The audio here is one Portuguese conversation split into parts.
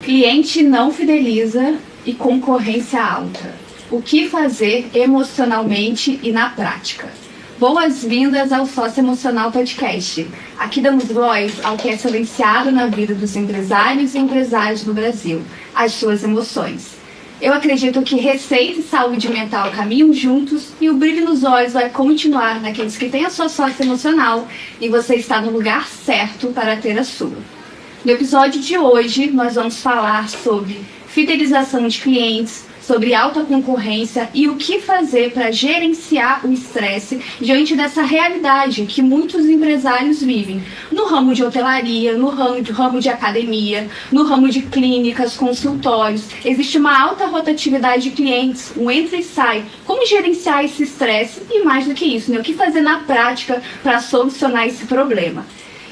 Cliente não fideliza e concorrência alta. O que fazer emocionalmente e na prática? Boas-vindas ao Sócio Emocional Podcast. Aqui damos voz ao que é silenciado na vida dos empresários e empresárias do Brasil, as suas emoções. Eu acredito que receita e saúde mental caminham juntos e o brilho nos olhos vai continuar naqueles que têm a sua sócio emocional e você está no lugar certo para ter a sua. No episódio de hoje, nós vamos falar sobre fidelização de clientes, sobre alta concorrência e o que fazer para gerenciar o estresse diante dessa realidade que muitos empresários vivem no ramo de hotelaria, no ramo de academia, no ramo de clínicas, consultórios. Existe uma alta rotatividade de clientes, um entra e sai. Como gerenciar esse estresse e mais do que isso, né? O que fazer na prática para solucionar esse problema?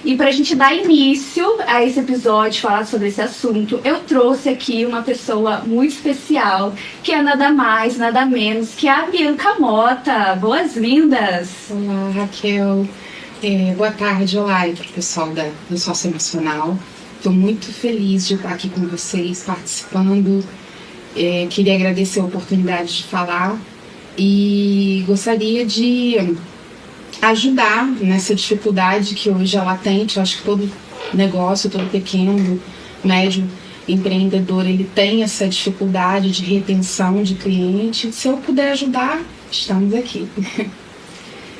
E para a gente dar início a esse episódio, falar sobre esse assunto, eu trouxe aqui uma pessoa muito especial, que é nada mais, nada menos que a Bianca Mota. Boas-vindas! Olá, Raquel. Boa tarde, olá para o pessoal do Sócio Emocional. Estou muito feliz de estar aqui com vocês, participando. Queria agradecer a oportunidade de falar e gostaria de ajudar nessa dificuldade que hoje é latente. Eu acho que todo negócio, todo pequeno, médio empreendedor, ele tem essa dificuldade de retenção de cliente. Se eu puder ajudar, estamos aqui.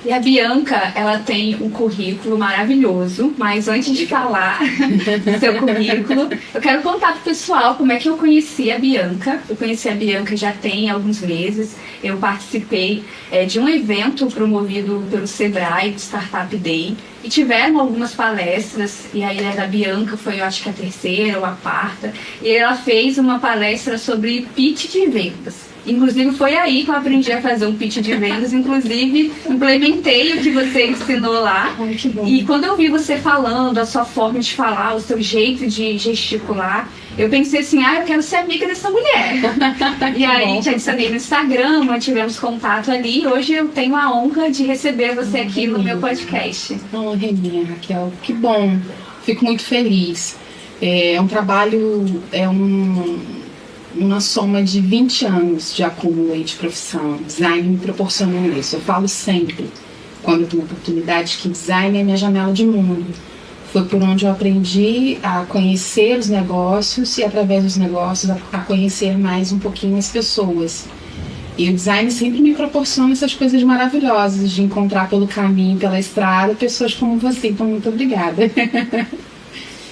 E a Bianca, ela tem um currículo maravilhoso, mas antes de falar do seu currículo, eu quero contar pro pessoal como é que eu conheci a Bianca. Eu conheci a Bianca já tem alguns meses. Eu participei de um evento promovido pelo Sebrae, do Startup Day, e tiveram algumas palestras, e a ideia da Bianca foi, eu acho que a terceira ou a quarta, e ela fez uma palestra sobre pitch de vendas. Inclusive foi aí que eu aprendi a fazer um pitch de vendas, inclusive implementei o que você ensinou lá. Ai, que bom. E quando eu vi você falando, a sua forma de falar, o seu jeito de gesticular, eu pensei assim, eu quero ser amiga dessa mulher. E aí te adicionei no Instagram, mantivemos contato ali, e hoje eu tenho a honra de receber você aqui no meu podcast. Honra minha, Raquel, que bom, fico muito feliz. É um trabalho, uma soma de 20 anos de acúmulo de profissão. Design me proporcionou isso. Eu falo sempre, quando eu tenho oportunidade, que design é minha janela de mundo. Foi por onde eu aprendi a conhecer os negócios e, através dos negócios, a conhecer mais um pouquinho as pessoas. E o design sempre me proporciona essas coisas maravilhosas, de encontrar pelo caminho, pela estrada, pessoas como você. Então, muito obrigada.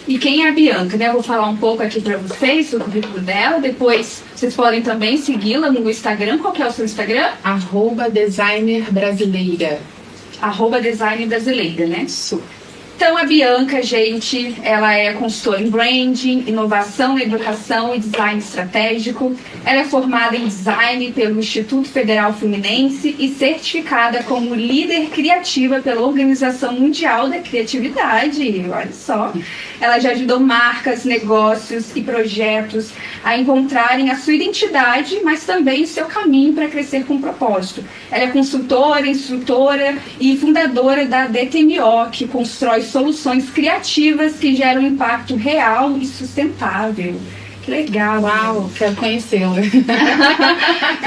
E quem é a Bianca, né? Eu vou falar um pouco aqui para vocês, o currículo dela. Depois vocês podem também segui-la no Instagram. Qual que é o seu Instagram? @designerbrasileira. @designerbrasileira, né? Isso. Então a Bianca, gente, ela é consultora em branding, inovação, educação e design estratégico. Ela é formada em design pelo Instituto Federal Fluminense e certificada como líder criativa pela Organização Mundial da Criatividade. Olha só. Ela já ajudou marcas, negócios e projetos a encontrarem a sua identidade, mas também o seu caminho para crescer com propósito. Ela é consultora, instrutora e fundadora da DTMO, que constrói soluções criativas que geram impacto real e sustentável. Que legal! Uau, quero conhecê-la.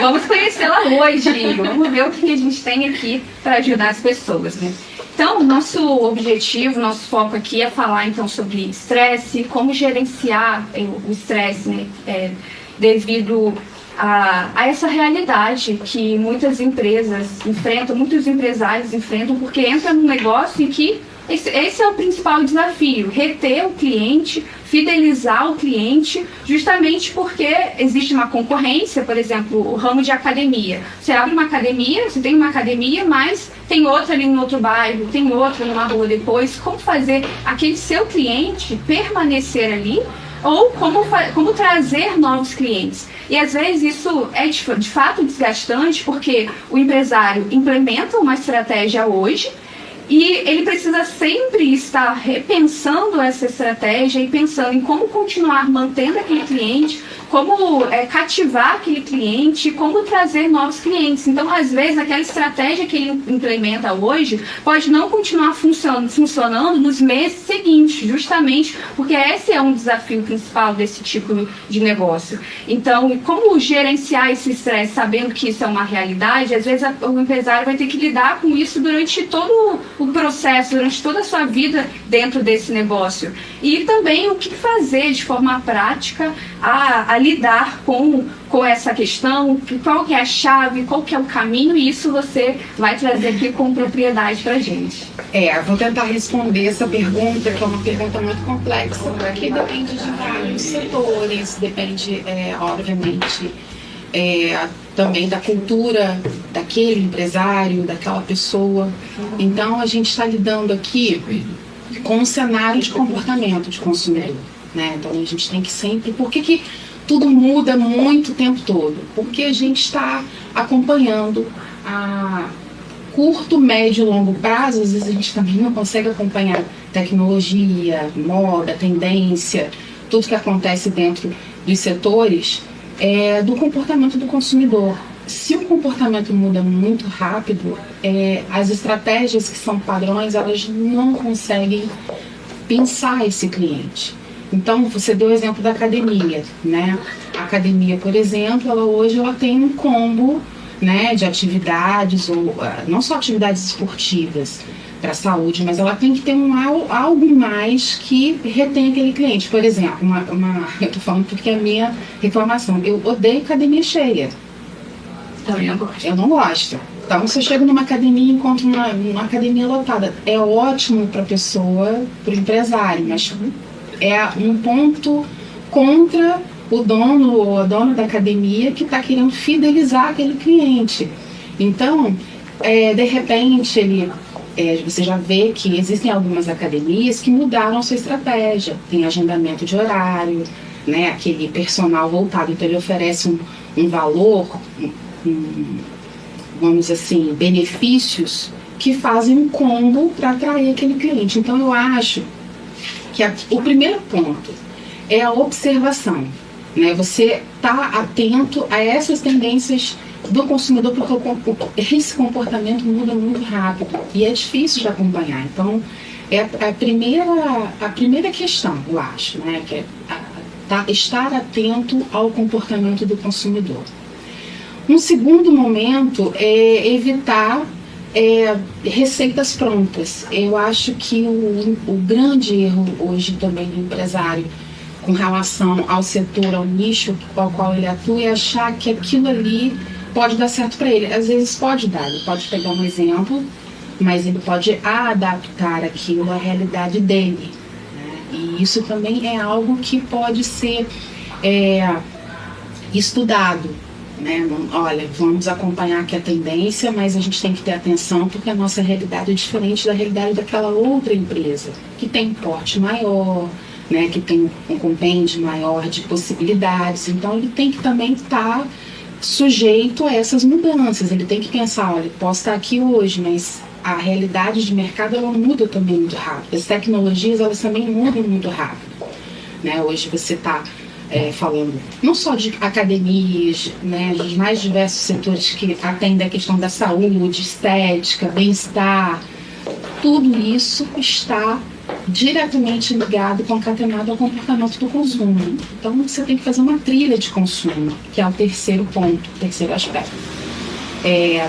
Vamos conhecê-la hoje. Vamos ver o que a gente tem aqui para ajudar as pessoas, né? Então, nosso objetivo, nosso foco aqui é falar então sobre estresse, como gerenciar o estresse, né? Devido a essa realidade que muitas empresas enfrentam, muitos empresários enfrentam, porque entra num negócio em que esse é o principal desafio, reter o cliente, fidelizar o cliente, justamente porque existe uma concorrência. Por exemplo, o ramo de academia. Você abre uma academia, você tem uma academia, mas tem outra ali no outro bairro, tem outra numa rua depois. Como fazer aquele seu cliente permanecer ali? Ou como trazer novos clientes. E às vezes isso é de fato desgastante, porque o empresário implementa uma estratégia hoje, e ele precisa sempre estar repensando essa estratégia e pensando em como continuar mantendo aquele cliente, como cativar aquele cliente, como trazer novos clientes. Então, às vezes, aquela estratégia que ele implementa hoje pode não continuar funcionando nos meses seguintes, justamente porque esse é um desafio principal desse tipo de negócio. Então, como gerenciar esse estresse, sabendo que isso é uma realidade, às vezes o empresário vai ter que lidar com isso durante todo o processo, durante toda a sua vida dentro desse negócio. E também o que fazer de forma prática a lidar com essa questão, qual que é a chave, qual que é o caminho, e isso você vai trazer aqui com propriedade para a gente. Vou tentar responder essa pergunta, que é uma pergunta muito complexa, porque depende de vários setores, depende, obviamente, também da cultura daquele empresário, daquela pessoa. Então, a gente está lidando aqui com um cenário de comportamento de consumidor, né? Então, a gente tem que sempre... Por que tudo muda muito o tempo todo? Porque a gente está acompanhando a curto, médio e longo prazo. Às vezes a gente também não consegue acompanhar tecnologia, moda, tendência, tudo que acontece dentro dos setores do comportamento do consumidor. Se o comportamento muda muito rápido, as estratégias que são padrões, elas não conseguem pensar esse cliente. Então, você deu o exemplo da academia, né? A academia, por exemplo, hoje ela tem um combo, né, de atividades, ou não só atividades esportivas para a saúde, mas ela tem que ter algo mais que retém aquele cliente. Por exemplo, eu estou falando porque é a minha reclamação. Eu odeio academia cheia. Também não gosto. Eu não gosto. Então, se eu chego numa academia e encontro uma academia lotada, é ótimo para a pessoa, para o empresário, mas é um ponto contra o dono ou a dona da academia que está querendo fidelizar aquele cliente. Então, de repente, você já vê que existem algumas academias que mudaram a sua estratégia. Tem agendamento de horário, né, aquele personal voltado, então ele oferece um valor, vamos assim, benefícios que fazem um combo para atrair aquele cliente. Então, eu acho que o primeiro ponto é a observação, né? Você está atento a essas tendências do consumidor, porque esse comportamento muda muito rápido e é difícil de acompanhar. Então, é a primeira questão, eu acho, né? Que é estar atento ao comportamento do consumidor. Um segundo momento é evitar receitas prontas. Eu acho que o grande erro hoje também do empresário com relação ao setor, ao nicho ao qual ele atua, é achar que aquilo ali pode dar certo para ele. Às vezes pode dar, ele pode pegar um exemplo, mas ele pode adaptar aquilo à realidade dele, né? E isso também é algo que pode ser estudado, né? Olha, vamos acompanhar aqui a tendência, mas a gente tem que ter atenção porque a nossa realidade é diferente da realidade daquela outra empresa que tem um porte maior, né, que tem um compêndio maior de possibilidades. Então ele tem que também estar sujeito a essas mudanças. Ele tem que pensar, olha, posso estar aqui hoje, mas a realidade de mercado ela muda também muito rápido. As tecnologias elas também mudam muito rápido, né? Hoje você está falando não só de academias, né, dos mais diversos setores que atendem a questão da saúde, estética, bem-estar, tudo isso está diretamente ligado, concatenado ao comportamento do consumo. Então você tem que fazer uma trilha de consumo, que é o terceiro ponto, o terceiro aspecto.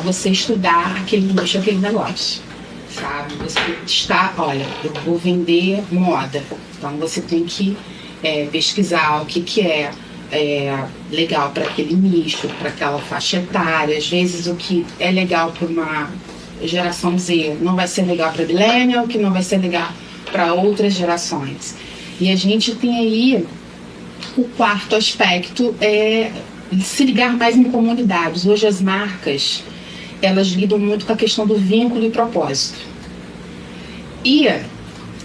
Você estudar aquele nicho, aquele negócio, sabe? Você está, olha, eu vou vender moda, então você tem que pesquisar o que é legal para aquele nicho, para aquela faixa etária. Às vezes o que é legal para uma geração Z não vai ser legal para millennial, que não vai ser legal para outras gerações. E a gente tem aí o quarto aspecto, se ligar mais em comunidades. Hoje as marcas, elas lidam muito com a questão do vínculo e propósito. E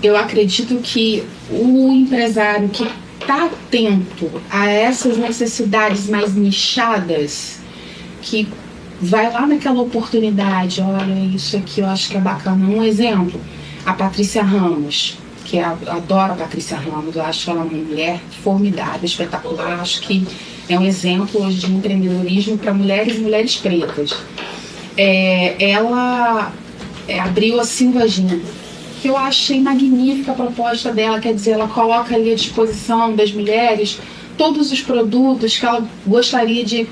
eu acredito que o empresário que está atento a essas necessidades mais nichadas, que vai lá naquela oportunidade, olha, isso aqui eu acho que é bacana. Um exemplo, a Patrícia Ramos, que eu adoro a Patrícia Ramos, eu acho ela uma mulher formidável, espetacular, acho que é um exemplo hoje de empreendedorismo para mulheres e mulheres pretas. Ela abriu a Silva Gin, que eu achei magnífica a proposta dela, quer dizer, ela coloca ali à disposição das mulheres todos os produtos que ela gostaria de...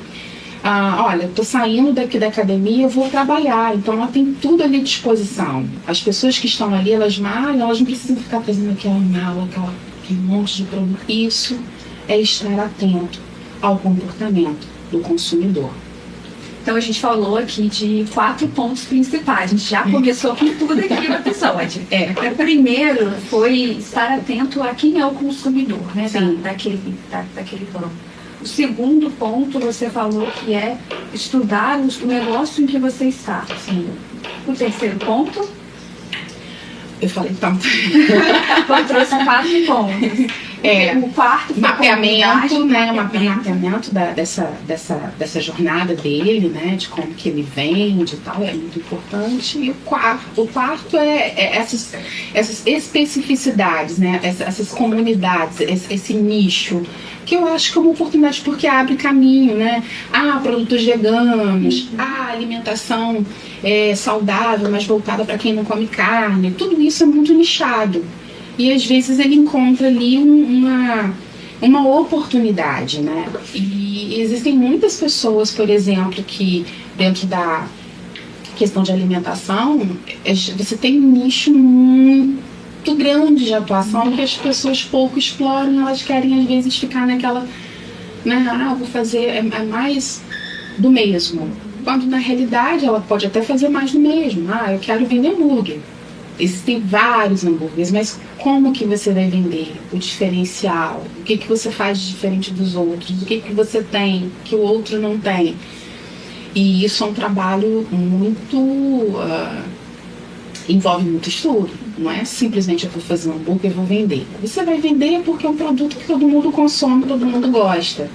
olha, estou saindo daqui da academia, eu vou trabalhar, então ela tem tudo ali à disposição. As pessoas que estão ali, elas malham, elas não precisam ficar trazendo aquela mala, aquele monte de produto. Isso é estar atento ao comportamento do consumidor. Então a gente falou aqui de 4 pontos principais. A gente já começou com tudo aqui no episódio. O primeiro foi estar atento a quem é o consumidor, né? Daquele plano. O segundo ponto você falou que é estudar o negócio em que você está. Sim. O terceiro ponto? Eu falei tanto. Eu trouxe 4 pontos. O quarto mapeamento, né? Mapeamento dessa jornada dele, né? De como que ele vende e tal, é muito importante. E o quarto é essas especificidades, né? Essas comunidades, esse nicho, que eu acho que é uma oportunidade porque abre caminho, né? Produtos veganos, alimentação saudável, mas voltada para quem não come carne. Tudo isso é muito nichado. E às vezes ele encontra ali uma oportunidade, né? E existem muitas pessoas, por exemplo, que dentro da questão de alimentação, você tem um nicho muito grande de atuação que as pessoas pouco exploram, elas querem às vezes ficar naquela, né? Vou fazer, é mais do mesmo. Quando na realidade ela pode até fazer mais do mesmo. Eu quero vender hambúrguer. Existem vários hambúrgueres, mas como que você vai vender? O diferencial? O que você faz de diferente dos outros? O que você tem que o outro não tem? E isso é um trabalho muito... envolve muito estudo. Não é simplesmente eu vou fazer um hambúrguer e vou vender. Você vai vender porque é um produto que todo mundo consome, todo mundo gosta.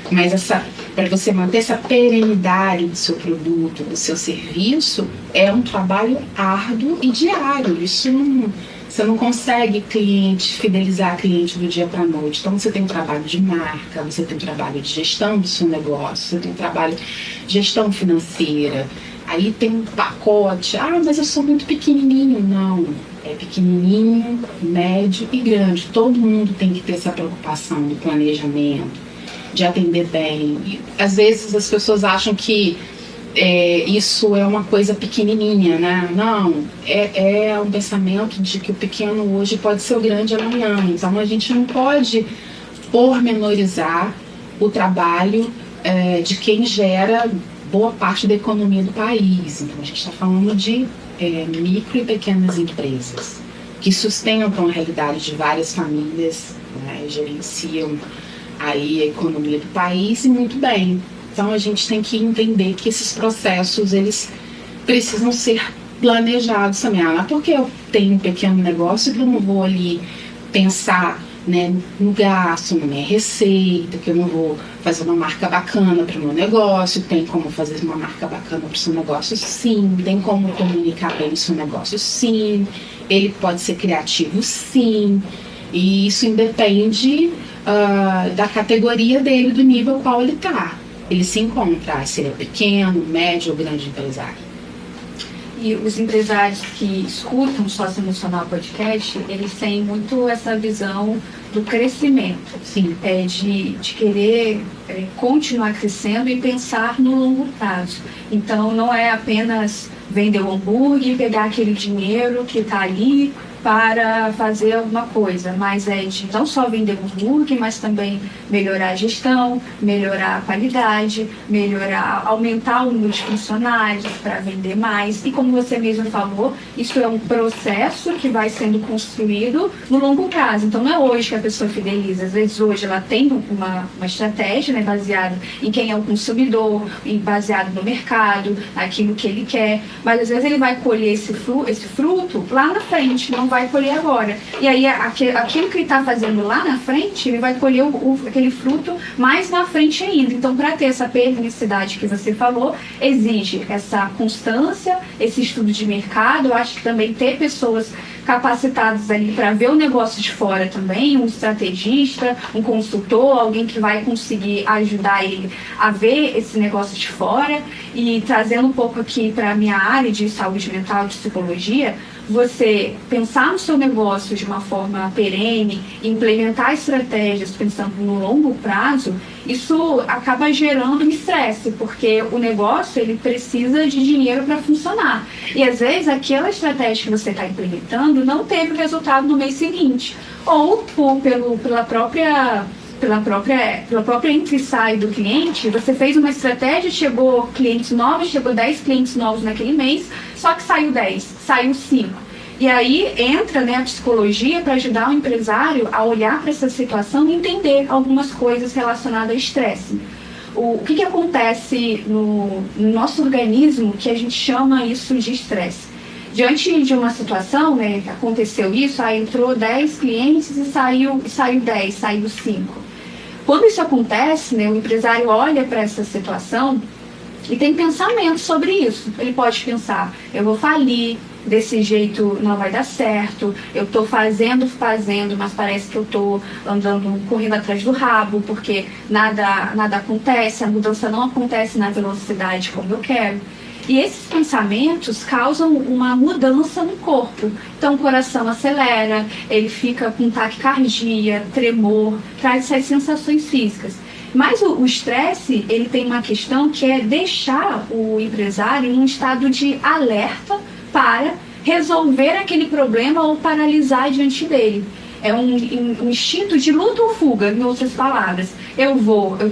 Mas para você manter essa perenidade do seu produto, do seu serviço, é um trabalho árduo e diário. Você não consegue fidelizar cliente do dia para a noite. Então você tem um trabalho de marca, você tem um trabalho de gestão do seu negócio, você tem um trabalho de gestão financeira. Aí tem um pacote, mas eu sou muito pequenininho. Não, é pequenininho, médio e grande. Todo mundo tem que ter essa preocupação do planejamento, de atender bem. E, às vezes as pessoas acham que isso é uma coisa pequenininha, né? Não, é um pensamento de que o pequeno hoje pode ser o grande amanhã. Então a gente não pode pormenorizar o trabalho de quem gera boa parte da economia do país. Então a gente está falando de micro e pequenas empresas que sustentam a realidade de várias famílias, né? Gerenciam aí a economia do país e muito bem. Então a gente tem que entender que esses processos eles precisam ser planejados também. Porque eu tenho um pequeno negócio que eu não vou ali pensar, né, no gasto, na minha receita, que eu não vou fazer uma marca bacana para o meu negócio. Tem como fazer uma marca bacana para o seu negócio? Sim. Tem como comunicar bem o seu negócio? Sim. Ele pode ser criativo? Sim. E isso independe da categoria dele, do nível qual ele está. Ele se encontra, se ele é pequeno, médio ou grande empresário. E os empresários que escutam o Sócio Emocional Podcast, eles têm muito essa visão do crescimento. Sim. De querer continuar crescendo e pensar no longo prazo. Então não é apenas vender o hambúrguer e pegar aquele dinheiro que está ali para fazer alguma coisa, mas é de não só vender o hambúrguer, mas também melhorar a gestão, melhorar a qualidade, aumentar o número de funcionários para vender mais. E como você mesmo falou, isso é um processo que vai sendo construído no longo prazo. Então não é hoje que a pessoa fideliza, às vezes hoje ela tem uma estratégia, né, baseada em quem é o consumidor, baseado no mercado, aquilo que ele quer, mas às vezes ele vai colher esse fruto lá na frente, não vai colher agora. E aí aquilo que ele está fazendo lá na frente, ele vai colher aquele fruto mais na frente ainda. Então, para ter essa pernicidade que você falou, exige essa constância, esse estudo de mercado. Eu acho que também ter pessoas capacitadas ali para ver o negócio de fora também, um estrategista, um consultor, alguém que vai conseguir ajudar ele a ver esse negócio de fora. E trazendo um pouco aqui para a minha área de saúde mental, de psicologia, você pensar no seu negócio de uma forma perene, implementar estratégias pensando no longo prazo, isso acaba gerando estresse, porque o negócio ele precisa de dinheiro para funcionar. E às vezes aquela estratégia que você está implementando não teve resultado no mês seguinte, ou pela própria entre e sai do cliente, você fez uma estratégia, chegou clientes novos, chegou 10 clientes novos naquele mês, só que saiu 10, saiu 5. E aí entra, né, a psicologia para ajudar o empresário a olhar para essa situação e entender algumas coisas relacionadas ao estresse. O que acontece no nosso organismo que a gente chama isso de estresse? Diante de uma situação, né, que aconteceu isso, aí entrou 10 clientes e saiu 10, saiu 5. Quando isso acontece, né, o empresário olha para essa situação e tem pensamento sobre isso. Ele pode pensar, eu vou falir, desse jeito não vai dar certo, eu estou fazendo, mas parece que eu estou andando, correndo atrás do rabo, porque nada acontece, a mudança não acontece na velocidade como eu quero. E esses pensamentos causam uma mudança no corpo. Então o coração acelera, ele fica com taquicardia, tremor, traz essas sensações físicas. Mas o estresse, ele tem uma questão que é deixar o empresário em um estado de alerta para resolver aquele problema ou paralisar diante dele. É um instinto de luta ou fuga, em outras palavras. Eu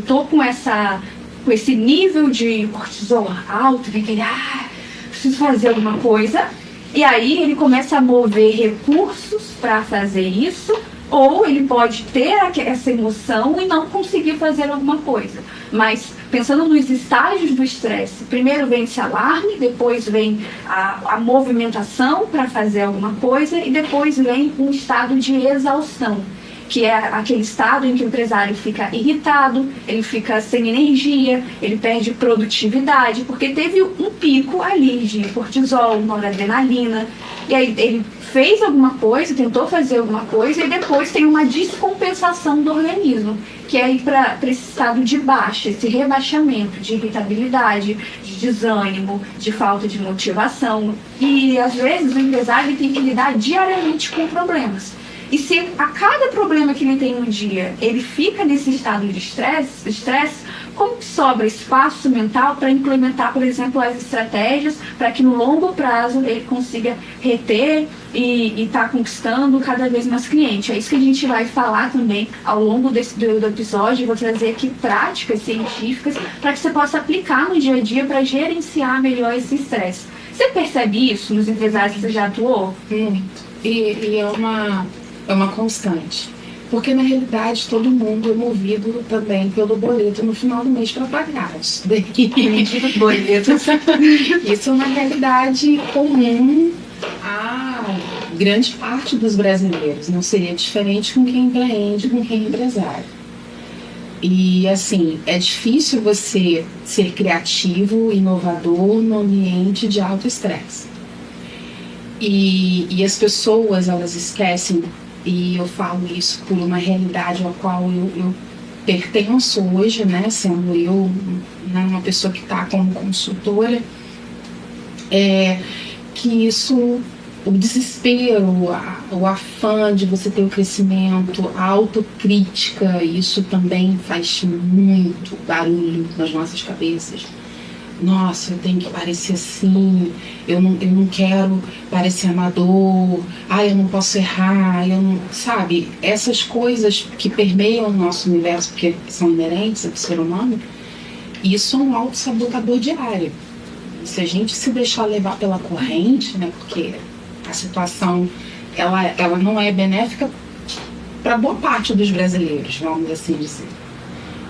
tô com esse nível de cortisol alto, que ele, preciso fazer alguma coisa. E aí ele começa a mover recursos para fazer isso, ou ele pode ter essa emoção e não conseguir fazer alguma coisa. Mas pensando nos estágios do estresse, primeiro vem esse alarme, depois vem a movimentação para fazer alguma coisa e depois vem um estado de exaustão, que é aquele estado em que o empresário fica irritado, ele fica sem energia, ele perde produtividade, porque teve um pico ali de cortisol, noradrenalina, e aí ele fez alguma coisa, tentou fazer alguma coisa, e depois tem uma descompensação do organismo, que é ir para esse estado de baixa, esse rebaixamento de irritabilidade, de desânimo, de falta de motivação. E às vezes o empresário tem que lidar diariamente com problemas. E se a cada problema que ele tem no dia, ele fica nesse estado de estresse, como que sobra espaço mental para implementar, por exemplo, as estratégias para que no longo prazo ele consiga reter e estar conquistando cada vez mais clientes? É isso que a gente vai falar também ao longo do episódio. Eu vou trazer aqui práticas científicas para que você possa aplicar no dia a dia para gerenciar melhor esse estresse. Você percebe isso nos empresários que você já atuou? Muito. E é uma constante. Porque, na realidade, todo mundo é movido também pelo boleto no final do mês para pagar. Isso é uma realidade comum a grande parte dos brasileiros. Não seria diferente com quem empreende, com quem é empresário. E, assim, é difícil você ser criativo, inovador no ambiente de alto estresse. E as pessoas, elas esquecem. E eu falo isso por uma realidade à qual eu pertenço hoje, né, sendo eu, né, uma pessoa que está como consultora, que isso, o desespero, o afã de você ter o crescimento, a autocrítica, isso também faz muito barulho nas nossas cabeças. Nossa, eu tenho que parecer assim, eu não quero parecer amador, eu não posso errar, sabe? Essas coisas que permeiam o nosso universo, porque são inerentes ao ser humano, isso é um autossabotador diário. Se a gente se deixar levar pela corrente, né, porque a situação ela não é benéfica para boa parte dos brasileiros, vamos assim dizer.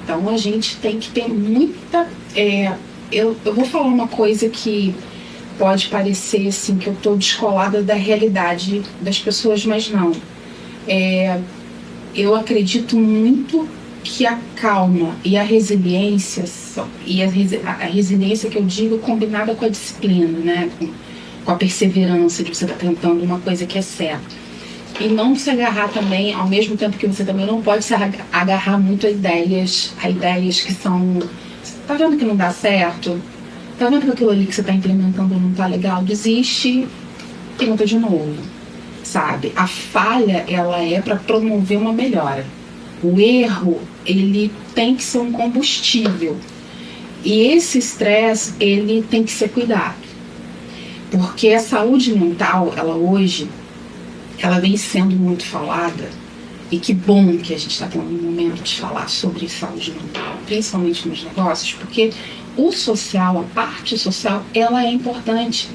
Então a gente tem que ter muita... Eu vou falar uma coisa que pode parecer assim, que eu estou descolada da realidade das pessoas, mas não. Eu acredito muito que a calma e a resiliência, a resiliência que eu digo combinada com a disciplina, né? Com a perseverança de você estar tentando uma coisa que é certa. E não se agarrar também, ao mesmo tempo que você também não pode se agarrar muito a ideias que são... Tá vendo que não dá certo? Tá vendo que aquilo ali que você está implementando não tá legal? Desiste, tenta de novo, sabe? A falha, ela é para promover uma melhora. O erro, ele tem que ser um combustível. E esse estresse, ele tem que ser cuidado. Porque a saúde mental, ela hoje, ela vem sendo muito falada. E que bom que a gente está tendo um momento de falar sobre saúde mental, principalmente nos negócios, porque o social, a parte social, ela é importante.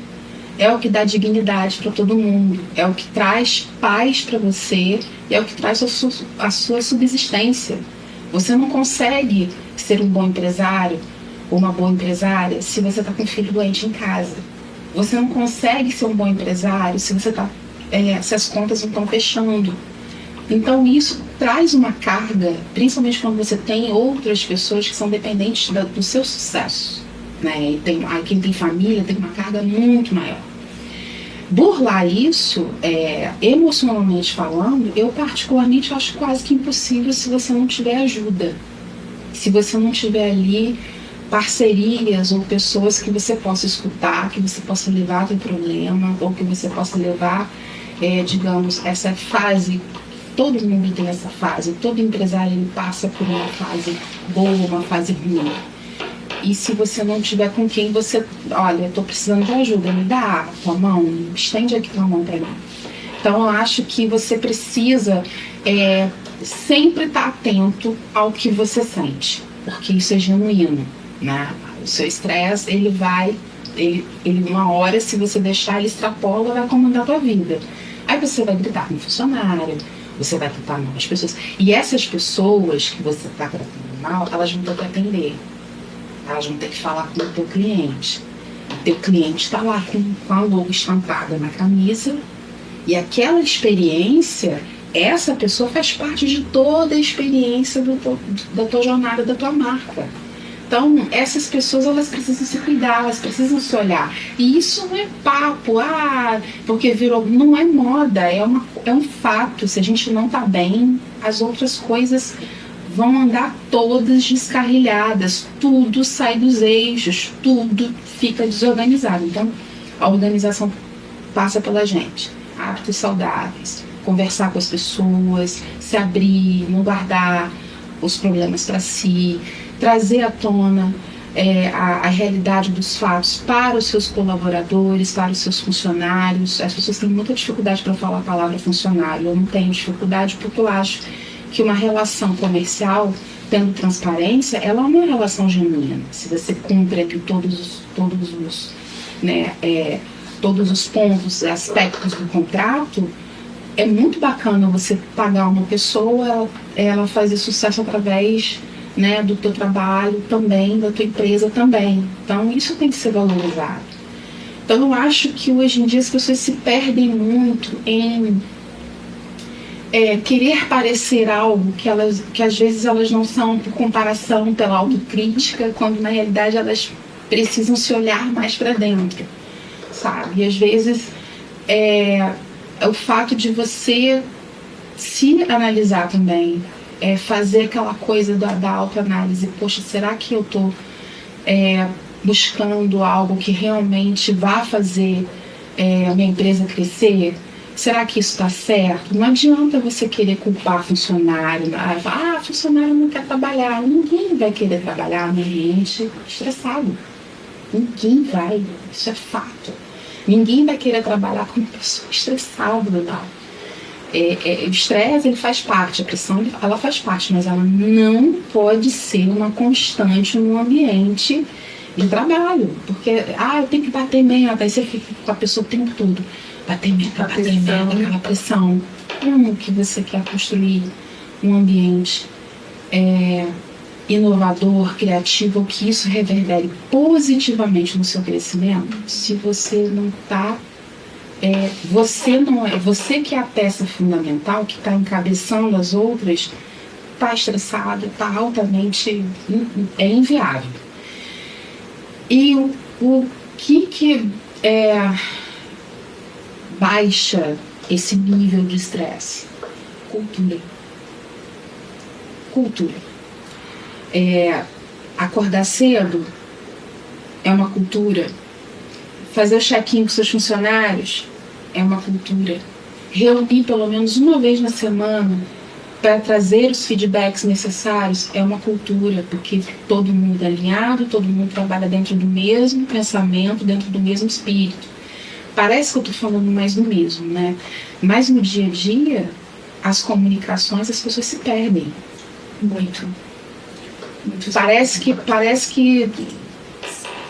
É o que dá dignidade para todo mundo, é o que traz paz para você, é o que traz a sua subsistência. Você não consegue ser um bom empresário ou uma boa empresária se você está com um filho doente em casa. Você não consegue ser um bom empresário se você se as contas não estão fechando. Então isso traz uma carga, principalmente quando você tem outras pessoas que são dependentes do seu sucesso, né? E quem tem família tem uma carga muito maior. Burlar isso, emocionalmente falando, eu particularmente acho quase que impossível se você não tiver ajuda. Se você não tiver ali parcerias ou pessoas que você possa escutar, que você possa levar do problema, ou que você possa levar, digamos, essa fase. Todo mundo tem essa fase, todo empresário ele passa por uma fase boa, uma fase ruim. E se você não tiver com quem você, olha, estou precisando de ajuda, me dá a tua mão, estende aqui tua mão para mim. Então eu acho que você precisa sempre estar atento ao que você sente, porque isso é genuíno, né? O seu estresse, ele uma hora, se você deixar, ele extrapola, vai comandar a tua vida. Aí você vai gritar com o funcionário, você vai tratar mal as pessoas. E essas pessoas que você está tratando mal, elas vão ter que atender. Elas vão ter que falar com o teu cliente. O teu cliente está lá com a logo estampada na camisa. E aquela experiência, essa pessoa faz parte de toda a experiência da tua jornada, da tua marca. Então, essas pessoas, elas precisam se cuidar, elas precisam se olhar. E isso não é papo, porque virou... Não é moda, é um fato. Se a gente não está bem, as outras coisas vão andar todas descarrilhadas. Tudo sai dos eixos, tudo fica desorganizado. Então, a organização passa pela gente. Hábitos saudáveis, conversar com as pessoas, se abrir, não guardar os problemas para si, trazer à tona a realidade dos fatos para os seus colaboradores, para os seus funcionários. As pessoas têm muita dificuldade para falar a palavra funcionário. Eu não tenho dificuldade porque eu acho que uma relação comercial, tendo transparência, ela é uma relação genuína. Se você cumpre aqui todos os pontos, aspectos do contrato, é muito bacana você pagar uma pessoa, ela fazer sucesso através, né, do teu trabalho também, da tua empresa também. Então isso tem que ser valorizado. Então eu acho que hoje em dia as pessoas se perdem muito em querer parecer algo que às vezes elas não são por comparação, pela autocrítica, quando na realidade elas precisam se olhar mais para dentro, sabe? E às vezes o fato de você se analisar também, fazer aquela coisa da autoanálise. Poxa, será que eu estou buscando algo que realmente vá fazer a minha empresa crescer? Será que isso está certo? Não adianta você querer culpar funcionário. Funcionário não quer trabalhar. Ninguém vai querer trabalhar no ambiente estressado. Ninguém vai. Isso é fato. Ninguém vai querer trabalhar com uma pessoa estressada. Não. O estresse, ele faz parte, a pressão, ela faz parte, mas ela não pode ser uma constante no ambiente de trabalho. Porque, eu tenho que bater meta, aí você fica com a pessoa o tempo todo. Bater meta, aquela pressão. Como que você quer construir um ambiente inovador, criativo, que isso reverbere positivamente no seu crescimento, se você não está... você que é a peça fundamental, que está encabeçando as outras, está estressado, está altamente inviável. E o que baixa esse nível de estresse? Cultura. Acordar cedo é uma cultura. Fazer o check-in com seus funcionários é uma cultura. Reunir pelo menos uma vez na semana para trazer os feedbacks necessários é uma cultura, porque todo mundo é alinhado, todo mundo trabalha dentro do mesmo pensamento, dentro do mesmo espírito. Parece que eu estou falando mais do mesmo, né? Mas no dia a dia, as comunicações, as pessoas se perdem muito. Parece que,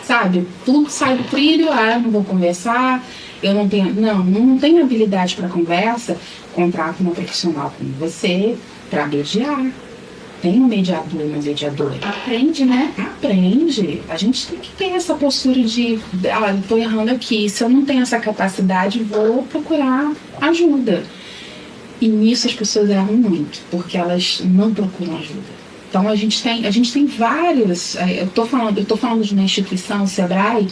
sabe, tudo sai do trilho, não vou conversar, eu não tenho habilidade para conversa. Contrato uma profissional como você para mediar. Tem um mediador, uma mediadora. Aprende, né? Aprende. A gente tem que ter essa postura de, estou errando aqui. Se eu não tenho essa capacidade, vou procurar ajuda. E nisso as pessoas erram muito, porque elas não procuram ajuda. Então a gente tem vários. Eu estou falando de uma instituição, o Sebrae.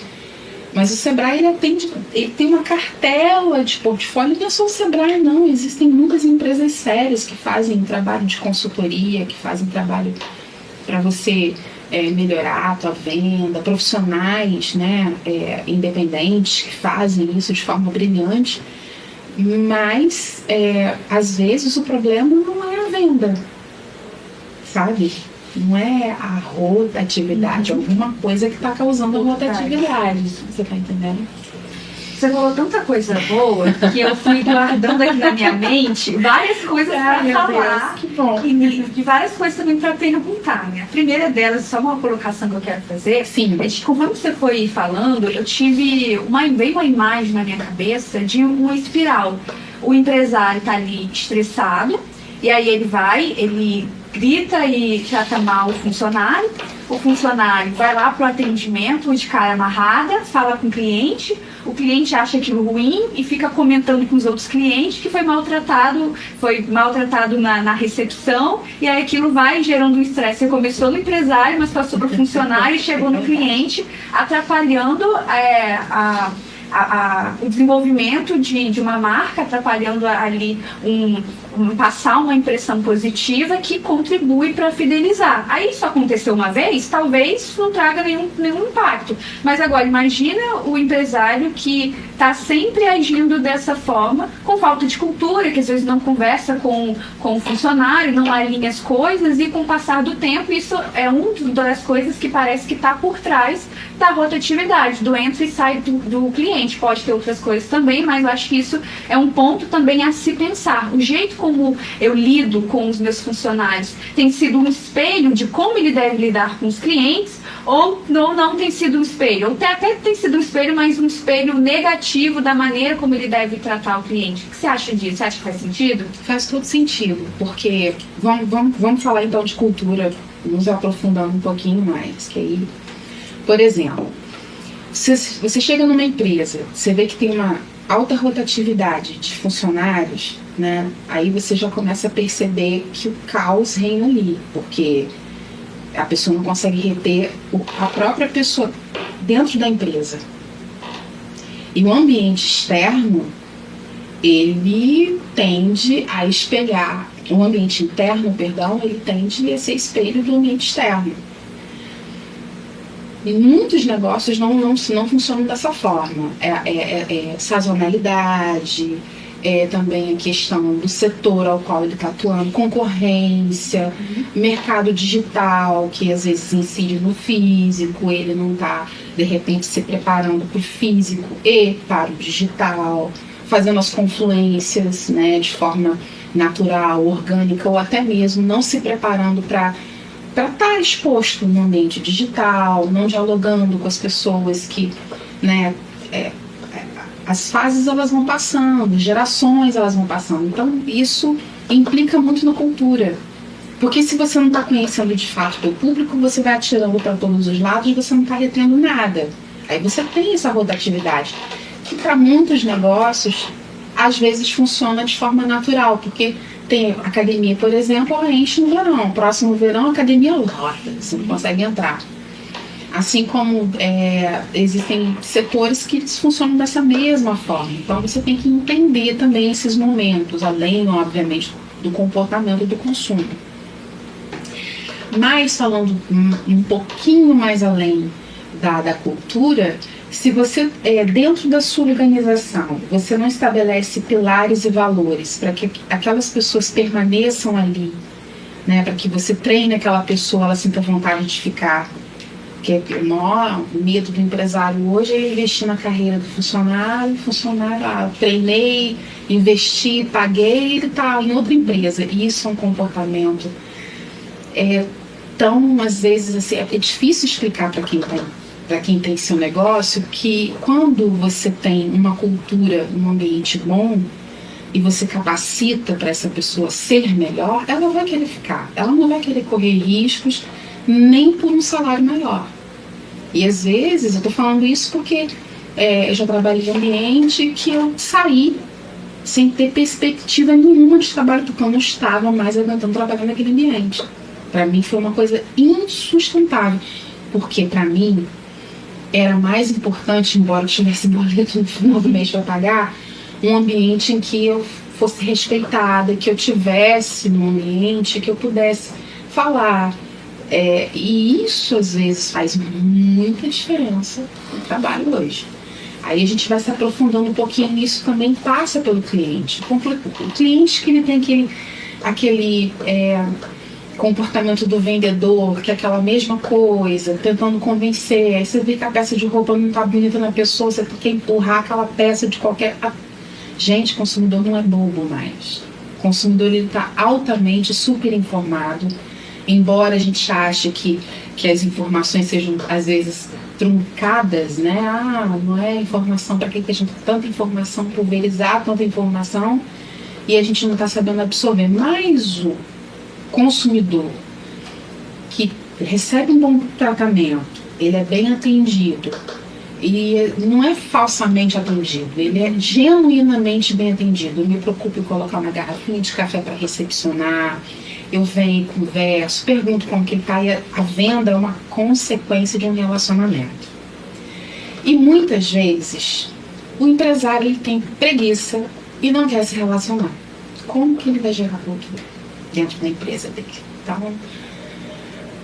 Mas o Sebrae ele tem uma cartela de portfólio, não é só o Sebrae, não. Existem muitas empresas sérias que fazem trabalho de consultoria, que fazem trabalho para você melhorar a tua venda, profissionais, né, independentes que fazem isso de forma brilhante. Mas, às vezes, o problema não é a venda, sabe? Não é a rotatividade, alguma coisa que está causando a rotatividade. Você está entendendo? Você falou tanta coisa boa que eu fui guardando aqui na minha mente várias coisas para falar. Deus, que bom. E várias coisas também para perguntar. Né? A primeira delas, só uma colocação que eu quero fazer. Sim. É de como você foi falando, veio uma imagem na minha cabeça de uma espiral. O empresário está ali estressado, e aí ele grita e trata mal o funcionário vai lá para o atendimento de cara amarrada, fala com o cliente acha aquilo ruim e fica comentando com os outros clientes que foi maltratado na recepção, e aí aquilo vai gerando um estresse. Você começou no empresário, mas passou para o funcionário e chegou no cliente, atrapalhando o desenvolvimento de uma marca, atrapalhando ali passar uma impressão positiva que contribui para fidelizar. Aí isso aconteceu uma vez, talvez não traga nenhum impacto. Mas agora imagina o empresário que está sempre agindo dessa forma, com falta de cultura, que às vezes não conversa com o funcionário, não alinha as coisas, e com o passar do tempo, isso é uma das coisas que parece que está por trás da rotatividade, do entra e sai do cliente. Pode ter outras coisas também, mas eu acho que isso é um ponto também a se pensar. O jeito como eu lido com os meus funcionários tem sido um espelho de como ele deve lidar com os clientes, ou não tem sido um espelho, ou até tem sido um espelho, mas um espelho negativo da maneira como ele deve tratar o cliente. O que você acha disso? Você acha que faz sentido? Faz todo sentido, porque vamos falar então de cultura, nos aprofundando um pouquinho mais, que aí, por exemplo, você chega numa empresa, você vê que tem uma alta rotatividade de funcionários, né? Aí você já começa a perceber que o caos reina ali, porque a pessoa não consegue reter a própria pessoa dentro da empresa. E o ambiente externo, ele tende a espelhar, o ambiente interno, ele tende a ser espelho do ambiente externo. E muitos negócios não funcionam dessa forma. Sazonalidade, também a questão do setor ao qual ele está atuando, concorrência, mercado digital, que às vezes incide no físico, ele não está, de repente, se preparando para o físico e para o digital, fazendo as confluências, né, de forma natural, orgânica, ou até mesmo não se preparando para estar exposto no ambiente digital, não dialogando com as pessoas que, né, as fases elas vão passando, gerações elas vão passando. Então isso implica muito na cultura, porque se você não está conhecendo de fato o teu público, você vai atirando para todos os lados e você não está retendo nada. Aí você tem essa rotatividade, que para muitos negócios às vezes funciona de forma natural, porque tem academia, por exemplo, ela enche no verão. Próximo verão, a academia lota, você não consegue entrar. Assim como existem setores que eles funcionam dessa mesma forma. Então você tem que entender também esses momentos, além, obviamente, do comportamento do consumo. Mas falando um pouquinho mais além da cultura, se você, dentro da sua organização, você não estabelece pilares e valores para que aquelas pessoas permaneçam ali, né, para que você treine aquela pessoa, ela sinta vontade de ficar. Porque o maior medo do empresário hoje é investir na carreira do funcionário, treinei, investi, paguei, ele está em outra empresa. E isso é um comportamento tão, às vezes, assim, é difícil explicar para quem tem seu negócio, que quando você tem uma cultura, um ambiente bom, e você capacita para essa pessoa ser melhor, ela vai querer ficar. Ela não vai querer correr riscos, nem por um salário maior. E às vezes, eu estou falando isso porque eu já trabalhei em ambiente que eu saí sem ter perspectiva nenhuma de trabalho, porque eu não estava mais aguentando trabalhar naquele ambiente. Para mim foi uma coisa insustentável, porque para mim era mais importante, embora eu tivesse boleto no final do mês para pagar, um ambiente em que eu fosse respeitada, que eu tivesse um ambiente que eu pudesse falar. E isso às vezes faz muita diferença no trabalho hoje. Aí a gente vai se aprofundando um pouquinho nisso, também passa pelo cliente. O cliente que ele tem aquele comportamento do vendedor, que é aquela mesma coisa, tentando convencer. Aí você vê que a peça de roupa não está bonita na pessoa, você tem que empurrar aquela peça de qualquer... Gente, o consumidor não é bobo mais. O consumidor está altamente super informado. Embora a gente ache que as informações sejam, às vezes, truncadas, né? Não é informação, para que a gente tem tanta informação, pulverizar tanta informação, e a gente não está sabendo absorver. Mas o consumidor que recebe um bom tratamento, ele é bem atendido, e não é falsamente atendido, ele é genuinamente bem atendido. Eu me preocupo em colocar uma garrafinha de café para recepcionar, eu venho, converso, pergunto como que ele está, e a venda é uma consequência de um relacionamento. E muitas vezes o empresário ele tem preguiça e não quer se relacionar. Como que ele vai gerar cultura dentro da empresa dele? Então,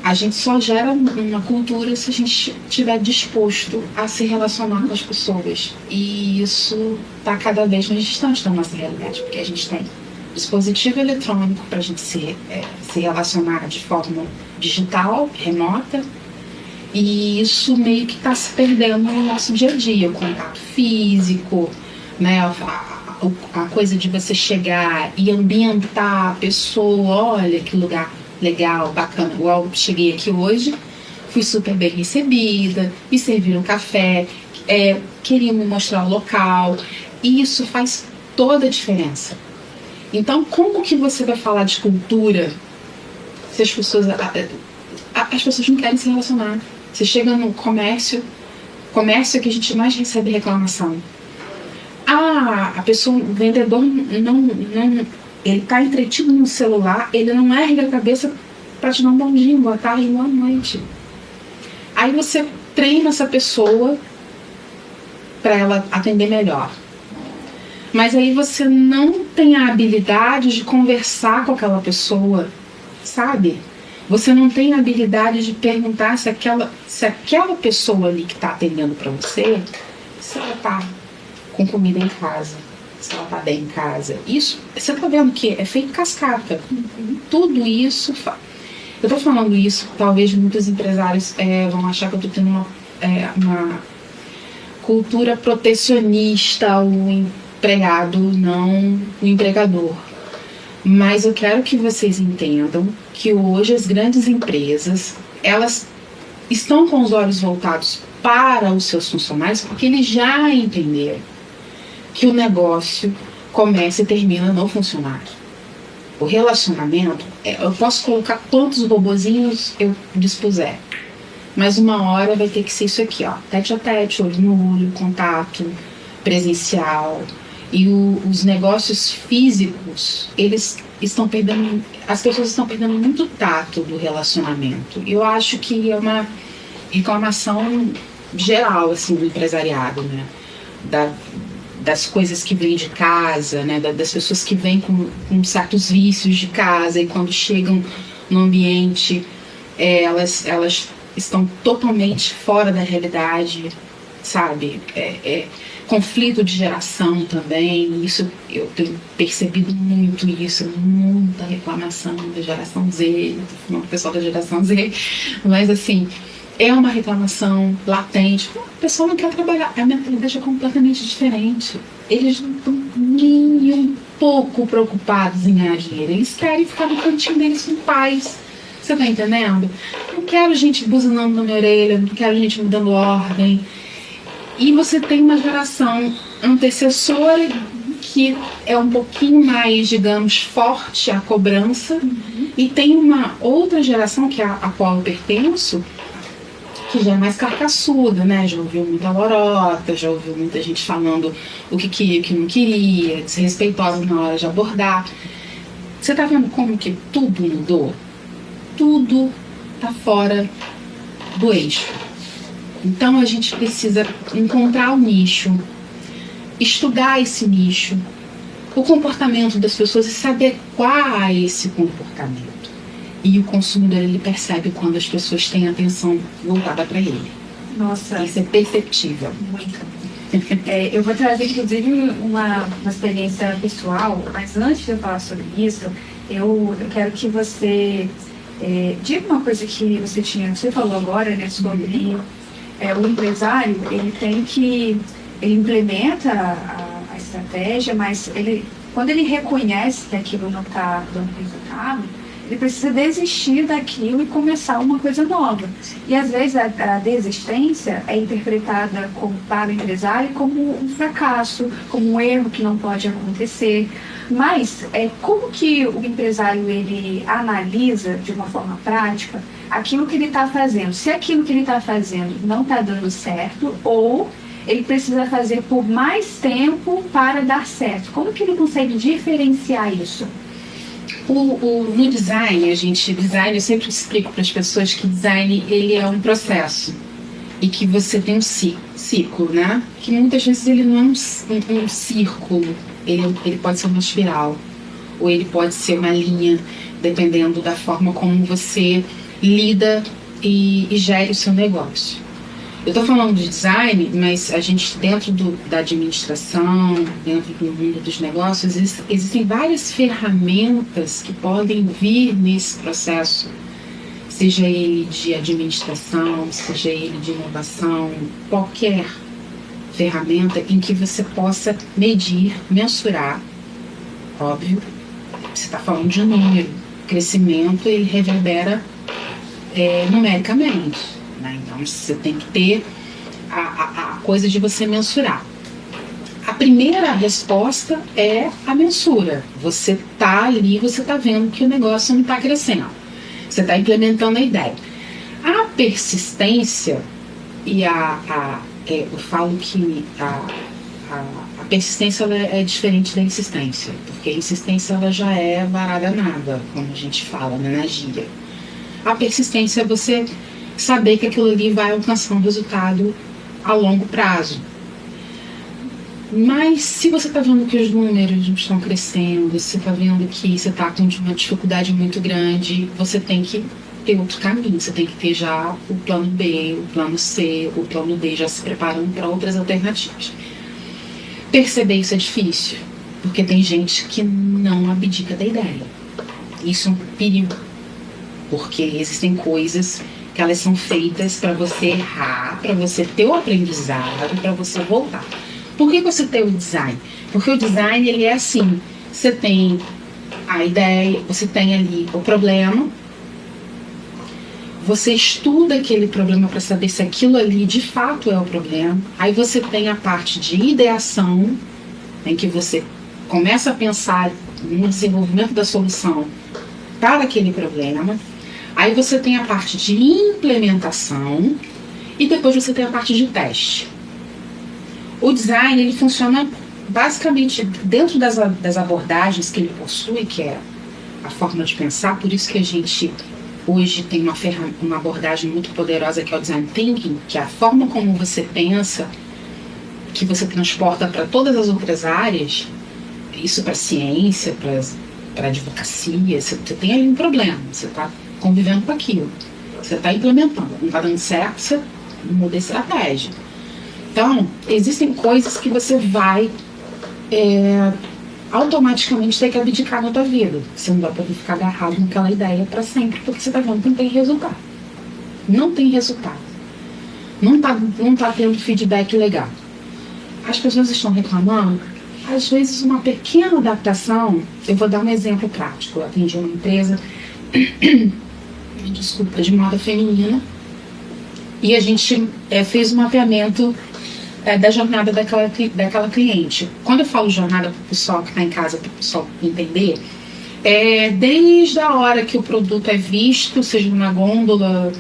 a gente só gera uma cultura se a gente estiver disposto a se relacionar com as pessoas. E isso está cada vez mais distante da nossa realidade, porque a gente tem dispositivo eletrônico para a gente se relacionar de forma digital, remota, e isso meio que está se perdendo no nosso dia a dia, o contato físico, né, a coisa de você chegar e ambientar a pessoa. Olha que lugar legal, bacana. Igual cheguei aqui hoje, fui super bem recebida, me serviram café, queriam me mostrar o local, e isso faz toda a diferença. Então, como que você vai falar de cultura se as pessoas não querem se relacionar? Você chega no comércio é que a gente mais recebe reclamação. A pessoa, o vendedor, ele está entretido no celular, ele não ergue a cabeça para te dar um bom dia, boa tarde, boa noite. Aí você treina essa pessoa para ela atender melhor. Mas aí você não tem a habilidade de conversar com aquela pessoa, sabe? Você não tem a habilidade de perguntar se aquela pessoa ali que está atendendo para você, se ela está com comida em casa, se ela está bem em casa. Isso, você está vendo que é feito cascata. Tudo isso... Eu estou falando isso, talvez muitos empresários vão achar que eu estou tendo uma cultura protecionista, empregado, não o empregador. Mas eu quero que vocês entendam que hoje as grandes empresas, elas estão com os olhos voltados para os seus funcionários, porque eles já entenderam que o negócio começa e termina no funcionário. O relacionamento, eu posso colocar quantos robozinhos eu dispuser, mas uma hora vai ter que ser isso aqui, ó, tete a tete, olho no olho, contato presencial. E os negócios físicos, eles as pessoas estão perdendo muito tato do relacionamento. Eu acho que é uma reclamação geral, assim, do empresariado, né? Das coisas que vêm de casa, né? Das pessoas que vêm com certos vícios de casa e quando chegam no ambiente, elas estão totalmente fora da realidade, sabe? Conflito de geração também, isso eu tenho percebido muito isso, muita reclamação da geração Z, uma pessoa da geração Z, mas assim, é uma reclamação latente. A pessoa não quer trabalhar, a mentalidade é completamente diferente. Eles não estão nem um pouco preocupados em ganhar dinheiro, eles querem ficar no cantinho deles com paz. Você tá entendendo? Não quero gente buzinando na minha orelha, não quero gente me dando ordem. E você tem uma geração antecessora que é um pouquinho mais, digamos, forte a cobrança, e tem uma outra geração, que é a qual eu pertenço, que já é mais carcaçuda, né? Já ouviu muita lorota, já ouviu muita gente falando o que queria e o que não queria, desrespeitosa na hora de abordar. Você tá vendo como que tudo mudou? Tudo tá fora do eixo. Então a gente precisa encontrar o nicho, estudar esse nicho, o comportamento das pessoas e se adequar a esse comportamento. E o consumidor, ele percebe quando as pessoas têm a atenção voltada para ele. Nossa. Isso é perceptível. Muito. Eu vou trazer, inclusive, uma experiência pessoal, mas antes de eu falar sobre isso, eu quero que você diga uma coisa que você falou agora, né, sobre o empresário. Ele implementa a estratégia, mas quando ele reconhece que aquilo não está dando resultado, ele precisa desistir daquilo e começar uma coisa nova. E às vezes a desistência é interpretada para o empresário como um fracasso, como um erro que não pode acontecer. Mas como que o empresário ele analisa de uma forma prática aquilo que ele está fazendo? Se aquilo que ele está fazendo não está dando certo, ou ele precisa fazer por mais tempo para dar certo. Como que ele consegue diferenciar isso? No design, eu sempre explico para as pessoas que design, ele é um processo e que você tem um ciclo, né? Que muitas vezes ele não é um círculo, ele pode ser uma espiral, ou ele pode ser uma linha, dependendo da forma como você lida e gere o seu negócio. Eu estou falando de design, mas a gente, dentro da administração, dentro do mundo dos negócios, existem várias ferramentas que podem vir nesse processo, seja ele de administração, seja ele de inovação, qualquer ferramenta em que você possa medir, mensurar. Óbvio, você está falando de número, crescimento, ele reverbera numericamente. Então você tem que ter a coisa de você mensurar. A primeira resposta é a mensura. Você está ali, você está vendo que o negócio não está crescendo. Você está implementando a ideia. A persistência e eu falo que a persistência ela é diferente da insistência, porque a insistência ela já é varada nada, como a gente fala, né, na gíria. A persistência é você saber que aquilo ali vai alcançar um resultado a longo prazo. Mas se você está vendo que os números não estão crescendo, você está vendo que você está com uma dificuldade muito grande, você tem que ter outro caminho, você tem que ter já o plano B, o plano C, o plano D, já se preparando para outras alternativas. Perceber isso é difícil, porque tem gente que não abdica da ideia. Isso é um perigo, porque existem coisas que elas são feitas para você errar, para você ter o aprendizado, para você voltar. Por que você tem o design? Porque o design, ele é assim, você tem a ideia, você tem ali o problema, você estuda aquele problema para saber se aquilo ali de fato é o problema, aí você tem a parte de ideação, em que você começa a pensar no desenvolvimento da solução para aquele problema. Aí você tem a parte de implementação e depois você tem a parte de teste. O design, ele funciona basicamente dentro das abordagens que ele possui, que é a forma de pensar, por isso que a gente hoje tem uma abordagem muito poderosa que é o Design Thinking, que é a forma como você pensa, que você transporta para todas as outras áreas, isso para ciência, para advocacia. Você tem ali um problema, você está convivendo com aquilo, você está implementando, não está dando certo, você muda a estratégia. Então, existem coisas que você vai automaticamente ter que abdicar na tua vida. Você não vai poder ficar agarrado naquela ideia para sempre, porque você está vendo que não tem resultado. Não tem resultado. Não tá tendo feedback legal. As pessoas estão reclamando. Às vezes, uma pequena adaptação. Eu vou dar um exemplo prático. Eu atendi uma empresa de moda feminina, e a gente fez um mapeamento da jornada daquela cliente. Quando eu falo jornada para o pessoal que está em casa, para o pessoal entender, desde a hora que o produto é visto, seja na gôndola,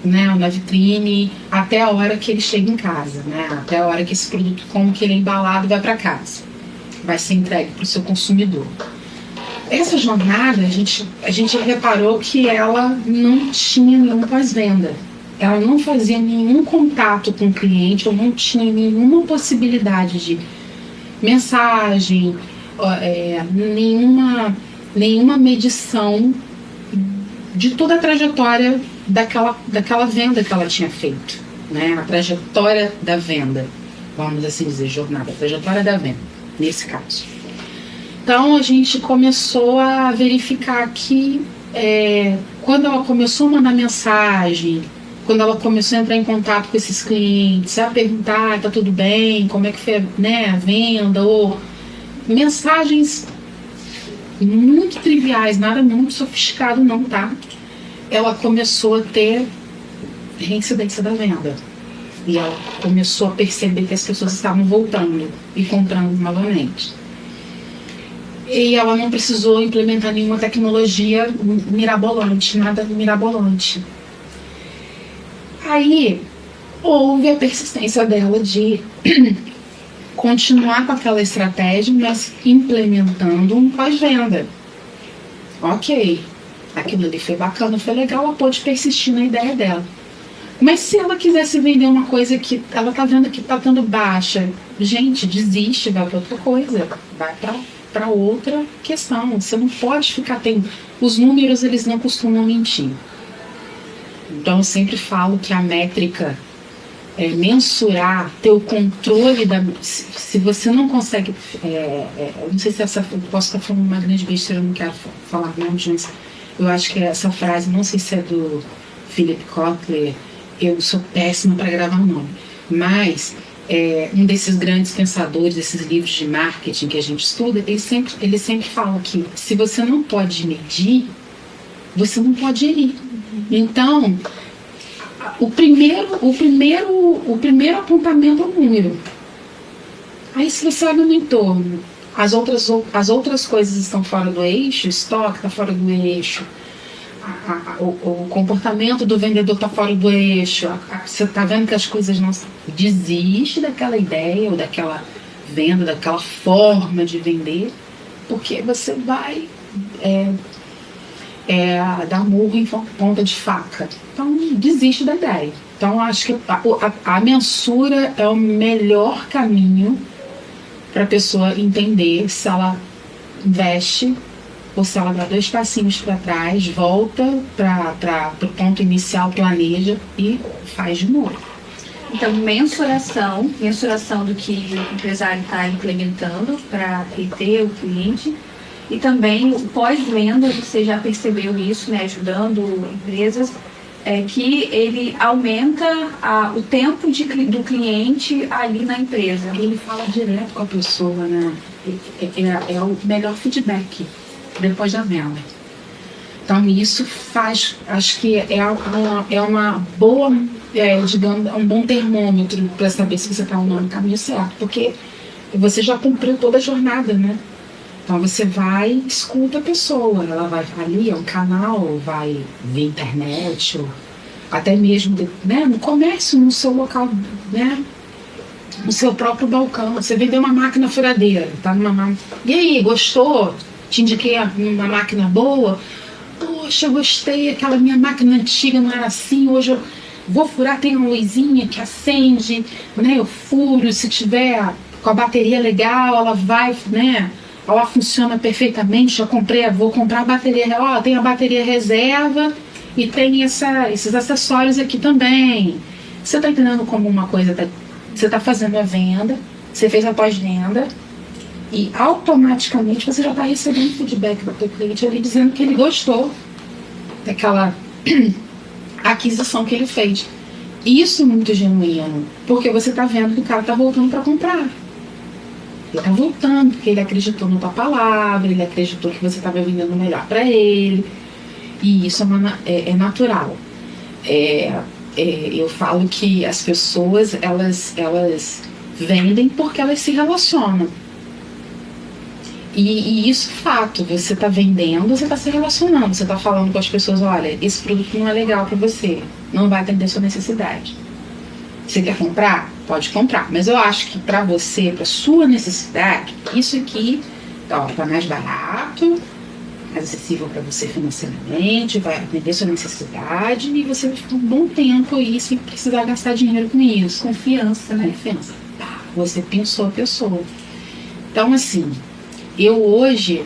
né, na vitrine, até a hora que ele chega em casa, né, até a hora que esse produto, como que ele é embalado, vai para casa, vai ser entregue para o seu consumidor. Essa jornada, a gente reparou que ela não tinha nenhum pós-venda. Ela não fazia nenhum contato com o cliente, ou não tinha nenhuma possibilidade de mensagem, nenhuma medição de toda a trajetória daquela venda que ela tinha feito, né? A trajetória da venda, vamos assim dizer, jornada, a trajetória da venda, nesse caso. Então a gente começou a verificar que quando ela começou a mandar mensagem, quando ela começou a entrar em contato com esses clientes, a perguntar, tá tudo bem, como é que foi, né, a venda, ou mensagens muito triviais, nada muito sofisticado não, tá? Ela começou a ter reincidência da venda. E ela começou a perceber que as pessoas estavam voltando e comprando novamente. E ela não precisou implementar nenhuma tecnologia mirabolante, nada mirabolante. Aí houve a persistência dela de continuar com aquela estratégia, mas implementando um pós-venda. Ok, aquilo ali foi bacana, foi legal, ela pôde persistir na ideia dela. Mas se ela quisesse vender uma coisa que ela tá vendo que tá dando baixa, gente, desiste, vai para outra coisa, vai para outra questão. Você não pode ficar tendo... Os números, eles não costumam mentir. Então eu sempre falo que a métrica é mensurar, ter o controle da... Se você não consegue... não sei se eu posso estar falando uma grande besteira, eu não quero falar nomes, mas eu acho que essa frase, não sei se é do Philip Kotler, eu sou péssima para gravar o nome, mas um desses grandes pensadores, desses livros de marketing que a gente estuda, ele sempre fala que se você não pode medir, você não pode gerir. Então, o primeiro apontamento é o número. Aí, se você olha no entorno, as outras coisas estão fora do eixo, o estoque está fora do eixo, o comportamento do vendedor está fora do eixo, você está vendo que as coisas não... Desiste daquela ideia ou daquela venda, daquela forma de vender, porque você vai dar murro em ponta de faca. Então, desiste da ideia. Então, acho que a mensura é o melhor caminho para a pessoa entender se ela investe ou se ela dá 2 passinhos para trás, volta para o ponto inicial, planeja e faz de novo. Então, mensuração do que o empresário está implementando para reter o cliente, e também o pós-venda, você já percebeu isso, né, ajudando empresas, que ele aumenta o tempo do cliente ali na empresa. Ele fala direto com a pessoa, né? É o melhor feedback depois da venda. Então isso faz, acho que é uma boa, digamos, um bom termômetro para saber se você está ou não no caminho certo, porque você já cumpriu toda a jornada, né? Então você vai, escuta a pessoa, ela vai ali, é um canal, vai via internet, ou até mesmo, né, no comércio, no seu local, né, no seu próprio balcão. Você vendeu uma máquina furadeira, tá numa máquina. E aí, gostou? te indiquei uma máquina boa, poxa, gostei, aquela minha máquina antiga não era assim, hoje eu vou furar, tem uma luzinha que acende, né? Eu furo, se tiver com a bateria legal, ela vai, né? Ela funciona perfeitamente, vou comprar a bateria, ó, tem a bateria reserva e tem esses acessórios aqui também. Você tá entendendo como uma coisa, você tá fazendo a venda, você fez a pós-venda e automaticamente você já está recebendo feedback do teu cliente ali dizendo que ele gostou daquela aquisição que ele fez. Isso é muito genuíno, porque você está vendo que o cara está voltando para comprar. Ele está voltando porque ele acreditou na tua palavra, ele acreditou que você estava vendendo melhor para ele. E isso é natural. Eu falo que as pessoas, elas vendem porque elas se relacionam. E isso é fato, você está vendendo, você está se relacionando, você está falando com as pessoas, olha, esse produto não é legal para você, não vai atender sua necessidade. Você quer comprar? Pode comprar, mas eu acho que para você, para sua necessidade, isso aqui tá mais barato, mais acessível para você financeiramente, vai atender sua necessidade e você vai ficar um bom tempo aí sem precisar gastar dinheiro com isso. Confiança, né? Confiança. Você pensou a pessoa. Então, assim, eu hoje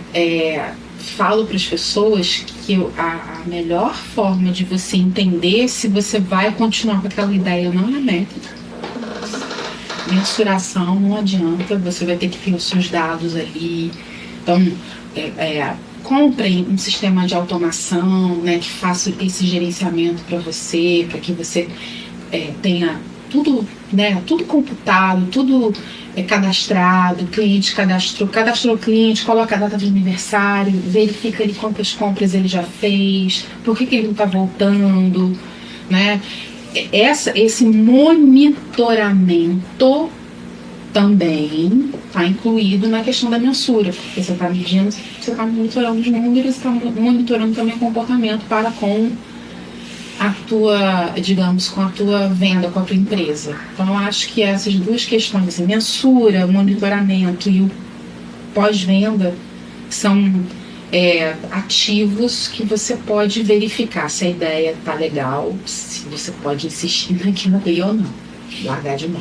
falo para as pessoas que a melhor forma de você entender se você vai continuar com aquela ideia ou não é métrica. Mensuração não adianta, você vai ter que ter os seus dados ali. Então, comprem um sistema de automação, né, que faça esse gerenciamento para você, para que você tenha tudo, né, tudo computado, tudo cadastrado, o cliente cadastrou o cliente, coloca a data de aniversário, verifica ali quantas compras ele já fez, por que ele não está voltando, né? Esse monitoramento também está incluído na questão da mensura, porque você está medindo, você está monitorando os números, você está monitorando também o comportamento para com a tua, digamos, com a tua venda, com a tua empresa. Então, eu acho que essas duas questões, assim, mensura, monitoramento e o pós-venda, são ativos que você pode verificar se a ideia está legal, se você pode insistir naquilo ali ou não, largar de mão.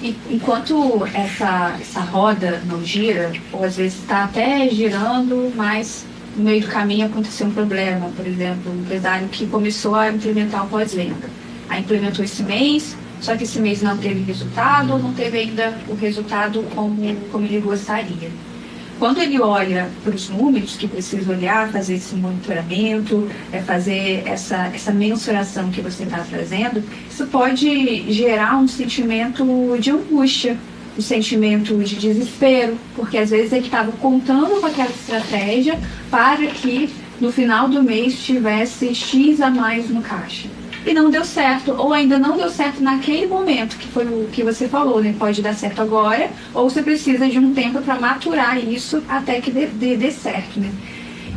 E enquanto essa roda não gira, ou às vezes está até girando, mas no meio do caminho aconteceu um problema, por exemplo, um empresário que começou a implementar o pós-venda. Aí implementou esse mês, só que esse mês não teve resultado, não teve ainda o resultado como ele gostaria. Quando ele olha para os números que precisa olhar, fazer esse monitoramento, fazer essa mensuração que você está trazendo, isso pode gerar um sentimento de angústia, um sentimento de desespero, porque às vezes ele estava contando com aquela estratégia para que no final do mês tivesse X a mais no caixa. E não deu certo, ou ainda não deu certo naquele momento, que foi o que você falou, né? Pode dar certo agora, ou você precisa de um tempo para maturar isso até que dê certo, né?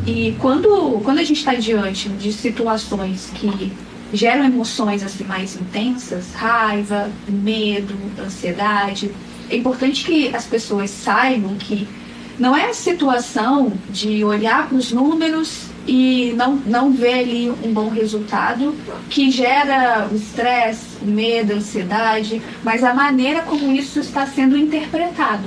E quando a gente está diante de situações que geram emoções assim, mais intensas, raiva, medo, ansiedade, é importante que as pessoas saibam que não é a situação de olhar para os números e não ver ali um bom resultado que gera o estresse, o medo, a ansiedade, mas a maneira como isso está sendo interpretado.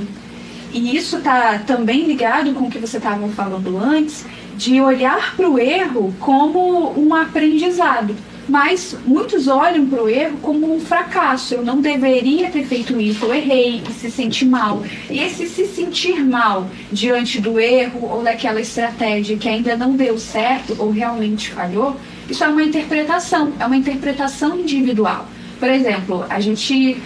E isso está também ligado com o que você estava falando antes, de olhar para o erro como um aprendizado. Mas muitos olham para o erro como um fracasso. Eu não deveria ter feito isso, eu errei, e se sente mal. E esse se sentir mal diante do erro ou daquela estratégia que ainda não deu certo ou realmente falhou, isso é uma interpretação individual. Por exemplo, a gente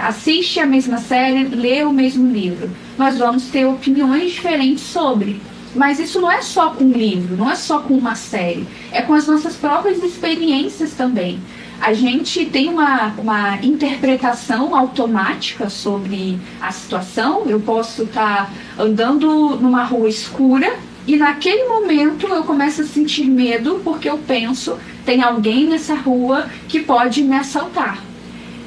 assiste a mesma série, lê o mesmo livro. Nós vamos ter opiniões diferentes sobre. Mas isso não é só com um livro, não é só com uma série, é com as nossas próprias experiências também. A gente tem uma interpretação automática sobre a situação. Eu posso estar andando numa rua escura e naquele momento eu começo a sentir medo porque eu penso, tem alguém nessa rua que pode me assaltar.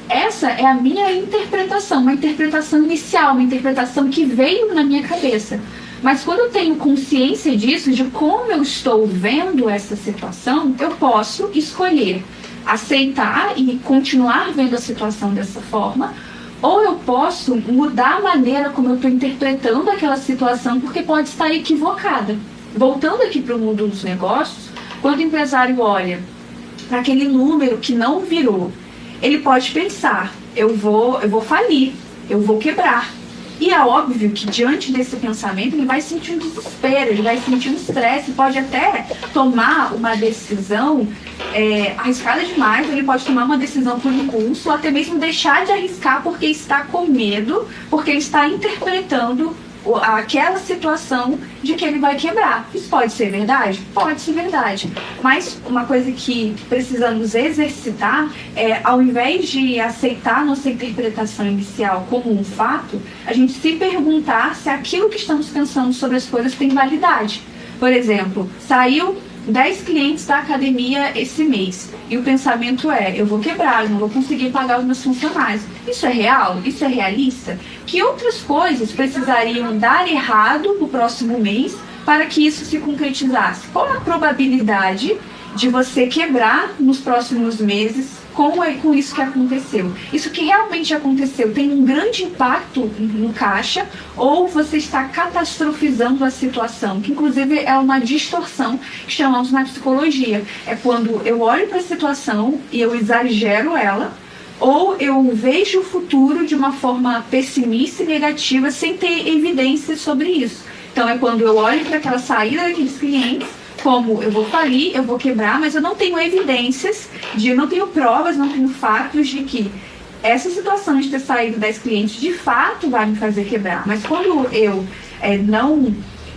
Essa é a minha interpretação, uma interpretação inicial, uma interpretação que veio na minha cabeça. Mas quando eu tenho consciência disso, de como eu estou vendo essa situação, eu posso escolher aceitar e continuar vendo a situação dessa forma, ou eu posso mudar a maneira como eu estou interpretando aquela situação, porque pode estar equivocada. Voltando aqui para o mundo dos negócios, quando o empresário olha para aquele número que não virou, ele pode pensar, eu vou falir, eu vou quebrar. E é óbvio que diante desse pensamento ele vai sentir um desespero, ele vai sentir um estresse, pode até tomar uma decisão arriscada demais, ele pode tomar uma decisão por impulso, ou até mesmo deixar de arriscar porque está com medo, porque ele está interpretando aquela situação de que ele vai quebrar. Isso pode ser verdade? Pode ser verdade. Mas uma coisa que precisamos exercitar é, ao invés de aceitar nossa interpretação inicial como um fato, a gente se perguntar se aquilo que estamos pensando sobre as coisas tem validade. Por exemplo, saiu 10 clientes da academia esse mês e o pensamento é, eu vou quebrar, eu não vou conseguir pagar os meus funcionários. Isso é real? Isso é realista? Que outras coisas precisariam dar errado no próximo mês para que isso se concretizasse? Qual a probabilidade de você quebrar nos próximos meses com isso que aconteceu? Isso que realmente aconteceu tem um grande impacto no caixa, ou você está catastrofizando a situação, que inclusive é uma distorção que chamamos na psicologia. É quando eu olho para a situação e eu exagero ela, ou eu vejo o futuro de uma forma pessimista e negativa sem ter evidências sobre isso. Então é quando eu olho para aquela saída daqueles clientes, como eu vou falir, eu vou quebrar, mas eu não tenho evidências, não tenho provas, não tenho fatos de que essa situação de ter saído 10 clientes de fato vai me fazer quebrar. Mas quando eu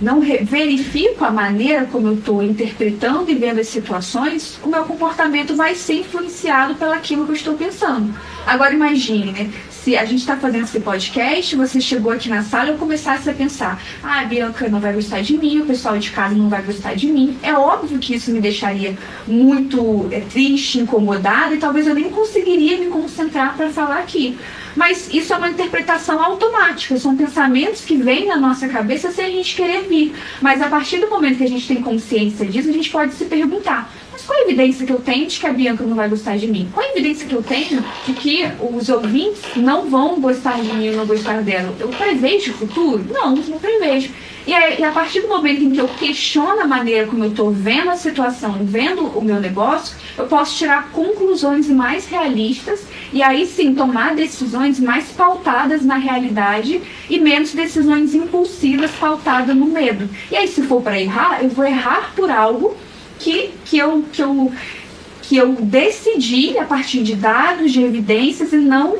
não verifico a maneira como eu estou interpretando e vendo as situações, o meu comportamento vai ser influenciado pelaquilo que eu estou pensando. Agora imagine, né? Se a gente está fazendo esse podcast, você chegou aqui na sala e eu começasse a pensar, a Bianca não vai gostar de mim, o pessoal de casa não vai gostar de mim. É óbvio que isso me deixaria muito triste, incomodada, e talvez eu nem conseguiria me concentrar para falar aqui. Mas isso é uma interpretação automática, são pensamentos que vêm na nossa cabeça sem a gente querer vir. Mas a partir do momento que a gente tem consciência disso, a gente pode se perguntar, mas qual a evidência que eu tenho de que a Bianca não vai gostar de mim? Qual a evidência que eu tenho de que os ouvintes não vão gostar de mim ou não gostar dela? Eu prevejo o futuro? Não prevejo. E a partir do momento em que eu questiono a maneira como eu estou vendo a situação, vendo o meu negócio, eu posso tirar conclusões mais realistas e aí sim tomar decisões mais pautadas na realidade e menos decisões impulsivas pautadas no medo. E aí, se for para errar, eu vou errar por algo que eu decidi a partir de dados, de evidências, e não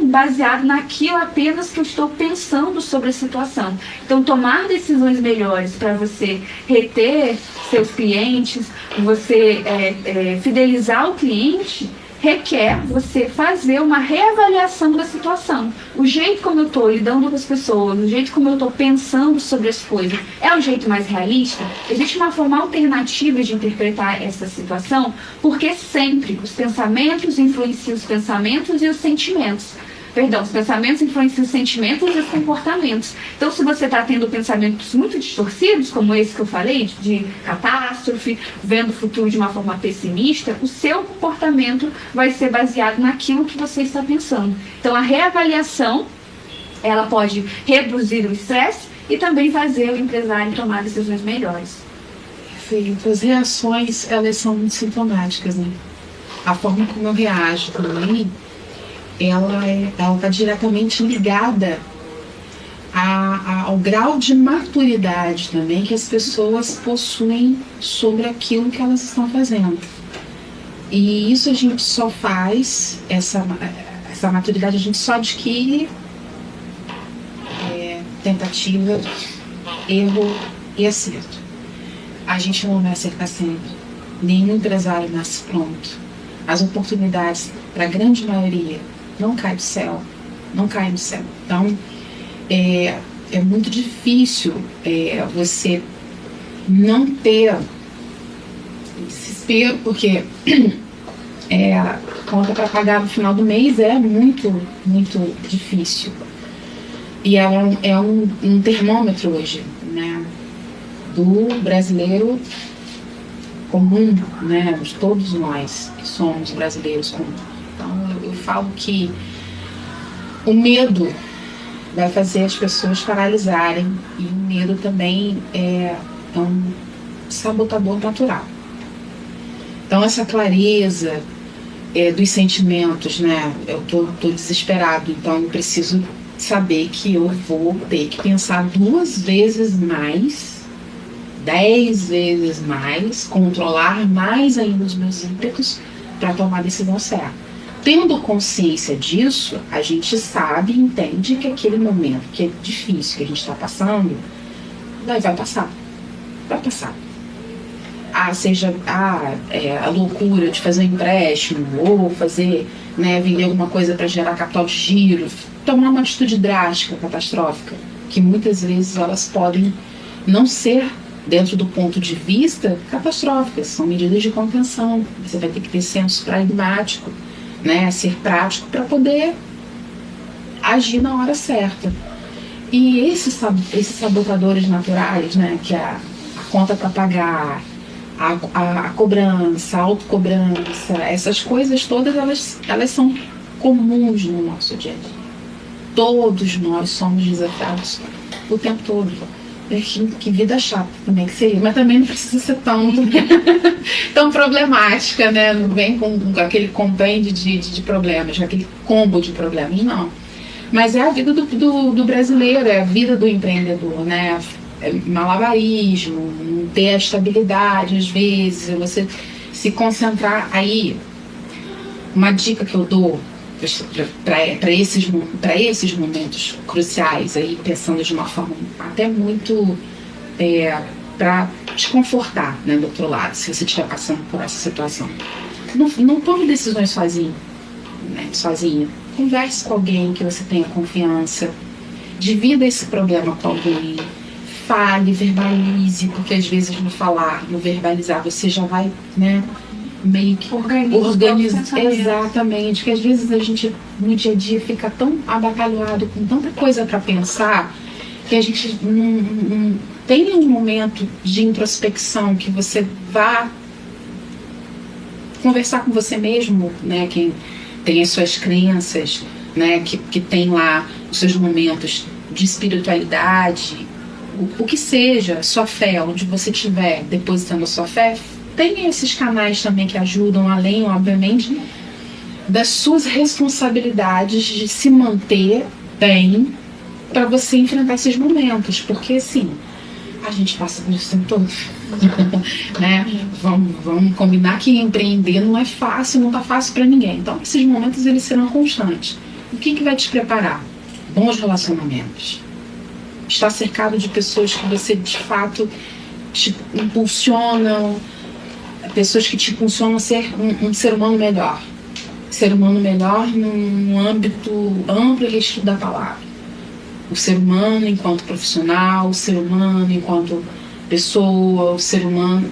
baseado naquilo apenas que eu estou pensando sobre a situação. Então, tomar decisões melhores para você reter seus clientes, você fidelizar o cliente, requer você fazer uma reavaliação da situação. O jeito como eu estou lidando com as pessoas, o jeito como eu estou pensando sobre as coisas, é o jeito mais realista? Existe uma forma alternativa de interpretar essa situação? Porque sempre os pensamentos influenciam os pensamentos e os sentimentos. Os pensamentos influenciam os sentimentos e os comportamentos. Então, se você está tendo pensamentos muito distorcidos, como esse que eu falei, de catástrofe, vendo o futuro de uma forma pessimista, o seu comportamento vai ser baseado naquilo que você está pensando. Então, a reavaliação, ela pode reduzir o estresse e também fazer o empresário tomar decisões melhores. Perfeito. As reações, elas são muito sintomáticas, né? A forma como eu reajo também, ela está diretamente ligada ao grau de maturidade também que as pessoas possuem sobre aquilo que elas estão fazendo. E isso a gente só faz, essa maturidade a gente só adquire tentativa, erro e acerto. A gente não vai acertar sempre. Nenhum empresário nasce pronto. As oportunidades, para a grande maioria, não cai do céu, não cai do céu. Então, é muito difícil você não ter desespero, porque conta para pagar no final do mês é muito, muito difícil. E é um termômetro hoje, do brasileiro comum, né? De todos nós que somos brasileiros comuns. Então eu falo que o medo vai fazer as pessoas paralisarem, e o medo também é um sabotador natural. Então essa clareza dos sentimentos, né? Eu tô desesperado, então eu preciso saber que eu vou ter que pensar 2 vezes mais, 10 vezes mais, controlar mais ainda os meus ímpetos para tomar a decisão certa. Tendo consciência disso, a gente sabe e entende que aquele momento que é difícil, que a gente está passando, vai passar. Vai passar. Seja a loucura de fazer um empréstimo, ou fazer, né, vender alguma coisa para gerar capital de giro, tomar uma atitude drástica, catastrófica, que muitas vezes elas podem não ser, dentro do ponto de vista, catastróficas, são medidas de contenção. Você vai ter que ter senso pragmático, né, ser prático para poder agir na hora certa. E esses sabotadores naturais, né, que é a conta para pagar, a cobrança, a autocobrança, essas coisas todas, elas são comuns no nosso dia a dia. Todos nós somos desafiados o tempo todo. Que vida chata também que seria, mas também não precisa ser tão problemática, né? Não vem com aquele compêndio de problemas, aquele combo de problemas, não. Mas é a vida do brasileiro, é a vida do empreendedor, né? É malabarismo, não ter a estabilidade, às vezes, você se concentrar. Aí, uma dica que eu dou para esses momentos cruciais, aí, pensando de uma forma até muito para te confortar, né, do outro lado, se você estiver passando por essa situação. Não tome decisões sozinho, né, sozinha. Converse com alguém que você tenha confiança, divida esse problema com alguém, fale, verbalize, porque às vezes no verbalizar, você já vai, né, meio que organizar. Exatamente, que às vezes a gente no dia a dia fica tão abacalhado com tanta coisa para pensar, que a gente não tem um momento de introspecção que você vá conversar com você mesmo, né, quem tem as suas crenças, né, que tem lá os seus momentos de espiritualidade, o que seja, sua fé, onde você estiver depositando a sua fé, tem esses canais também que ajudam, além, obviamente, das suas responsabilidades de se manter bem para você enfrentar esses momentos, porque assim, a gente passa por isso todo, né? Vamos combinar que empreender não é fácil, não tá fácil para ninguém. Então, esses momentos eles serão constantes. O que vai te preparar? Bons relacionamentos. Estar cercado de pessoas que você de fato te impulsionam, pessoas que te impulsionam a ser um ser humano melhor. Ser humano melhor num âmbito amplo e restrito da palavra. O ser humano enquanto profissional, o ser humano enquanto pessoa, o ser humano.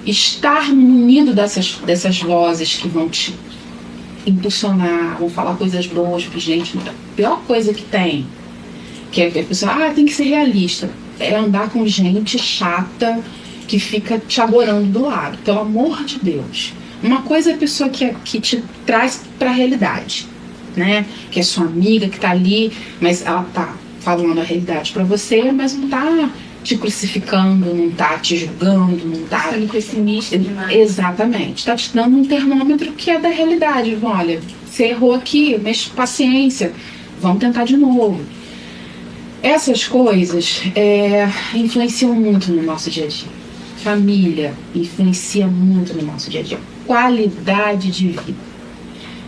Estar munido dessas vozes que vão te impulsionar, vão falar coisas boas pra gente. A pior coisa que tem, que é a pessoa, tem que ser realista, é andar com gente chata que fica te agorando do lado. Pelo amor de Deus. Uma coisa é a pessoa que te traz para a realidade, né? Que é sua amiga, que tá ali, mas ela tá falando a realidade para você, mas não tá te crucificando, não tá te julgando, não tá sendo pessimista demais. Exatamente. Tá te dando um termômetro que é da realidade. Olha, você errou aqui, mas paciência, vamos tentar de novo. Essas coisas influenciam muito no nosso dia a dia. Família influencia muito no nosso dia a dia. Qualidade de vida.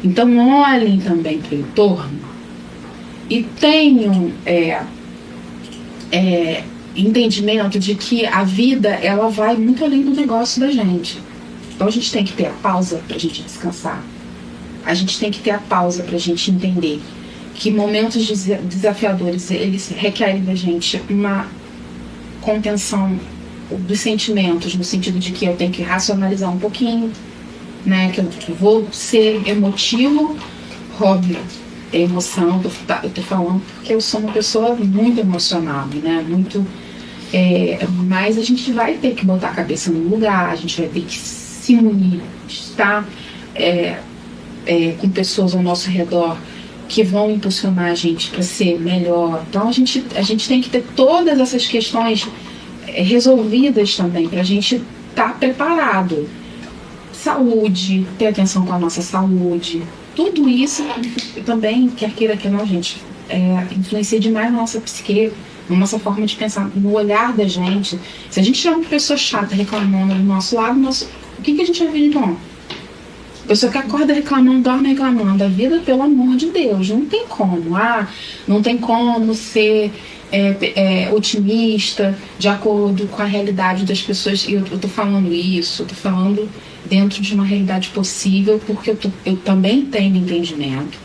Então olhem também para o entorno e tenham entendimento de que a vida ela vai muito além do negócio da gente. Então a gente tem que ter a pausa para a gente descansar. A gente tem que ter a pausa para a gente entender que momentos desafiadores eles requerem da gente uma contenção dos sentimentos, no sentido de que eu tenho que racionalizar um pouquinho, né, que eu vou ser emotivo, óbvio, é emoção, eu tô falando porque eu sou uma pessoa muito emocional, né, muito Mas a gente vai ter que botar a cabeça no lugar, a gente vai ter que se unir, estar com pessoas ao nosso redor que vão impulsionar a gente para ser melhor. Então a gente tem que ter todas essas questões resolvidas também, para a gente estar preparado. Saúde, ter atenção com a nossa saúde, tudo isso também, quer queira que não, gente, influencia demais na nossa psique, na nossa forma de pensar, no olhar da gente. Se a gente tiver uma pessoa chata reclamando do nosso lado, o que a gente vai ver então? Pessoa que acorda reclamando, dorme reclamando. A vida, pelo amor de Deus, não tem como. Não tem como ser otimista de acordo com a realidade das pessoas. E eu tô falando isso, eu tô falando dentro de uma realidade possível, porque eu também tenho entendimento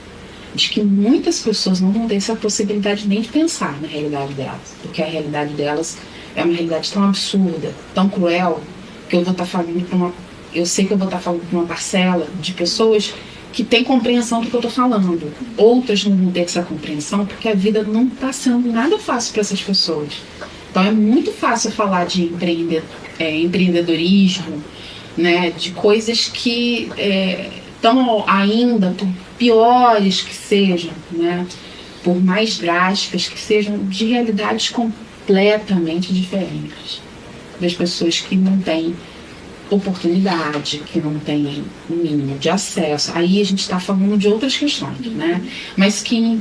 de que muitas pessoas não vão ter essa possibilidade nem de pensar na realidade delas, porque a realidade delas é uma realidade tão absurda, tão cruel, que eu vou estar falando eu sei que eu vou estar falando para uma parcela de pessoas que tem compreensão do que eu estou falando. Outras não vão ter essa compreensão porque a vida não está sendo nada fácil para essas pessoas. Então é muito fácil falar de empreendedorismo, né, de coisas que estão ainda, por piores que sejam, né, por mais drásticas que sejam, de realidades completamente diferentes das pessoas que não têm oportunidade, que não tem um mínimo de acesso. Aí a gente está falando de outras questões, né? Mas que